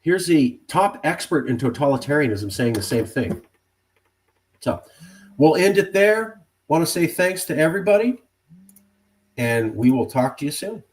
Here's the top expert in totalitarianism saying the same thing. So we'll end it there. Want to say thanks to everybody, and we will talk to you soon.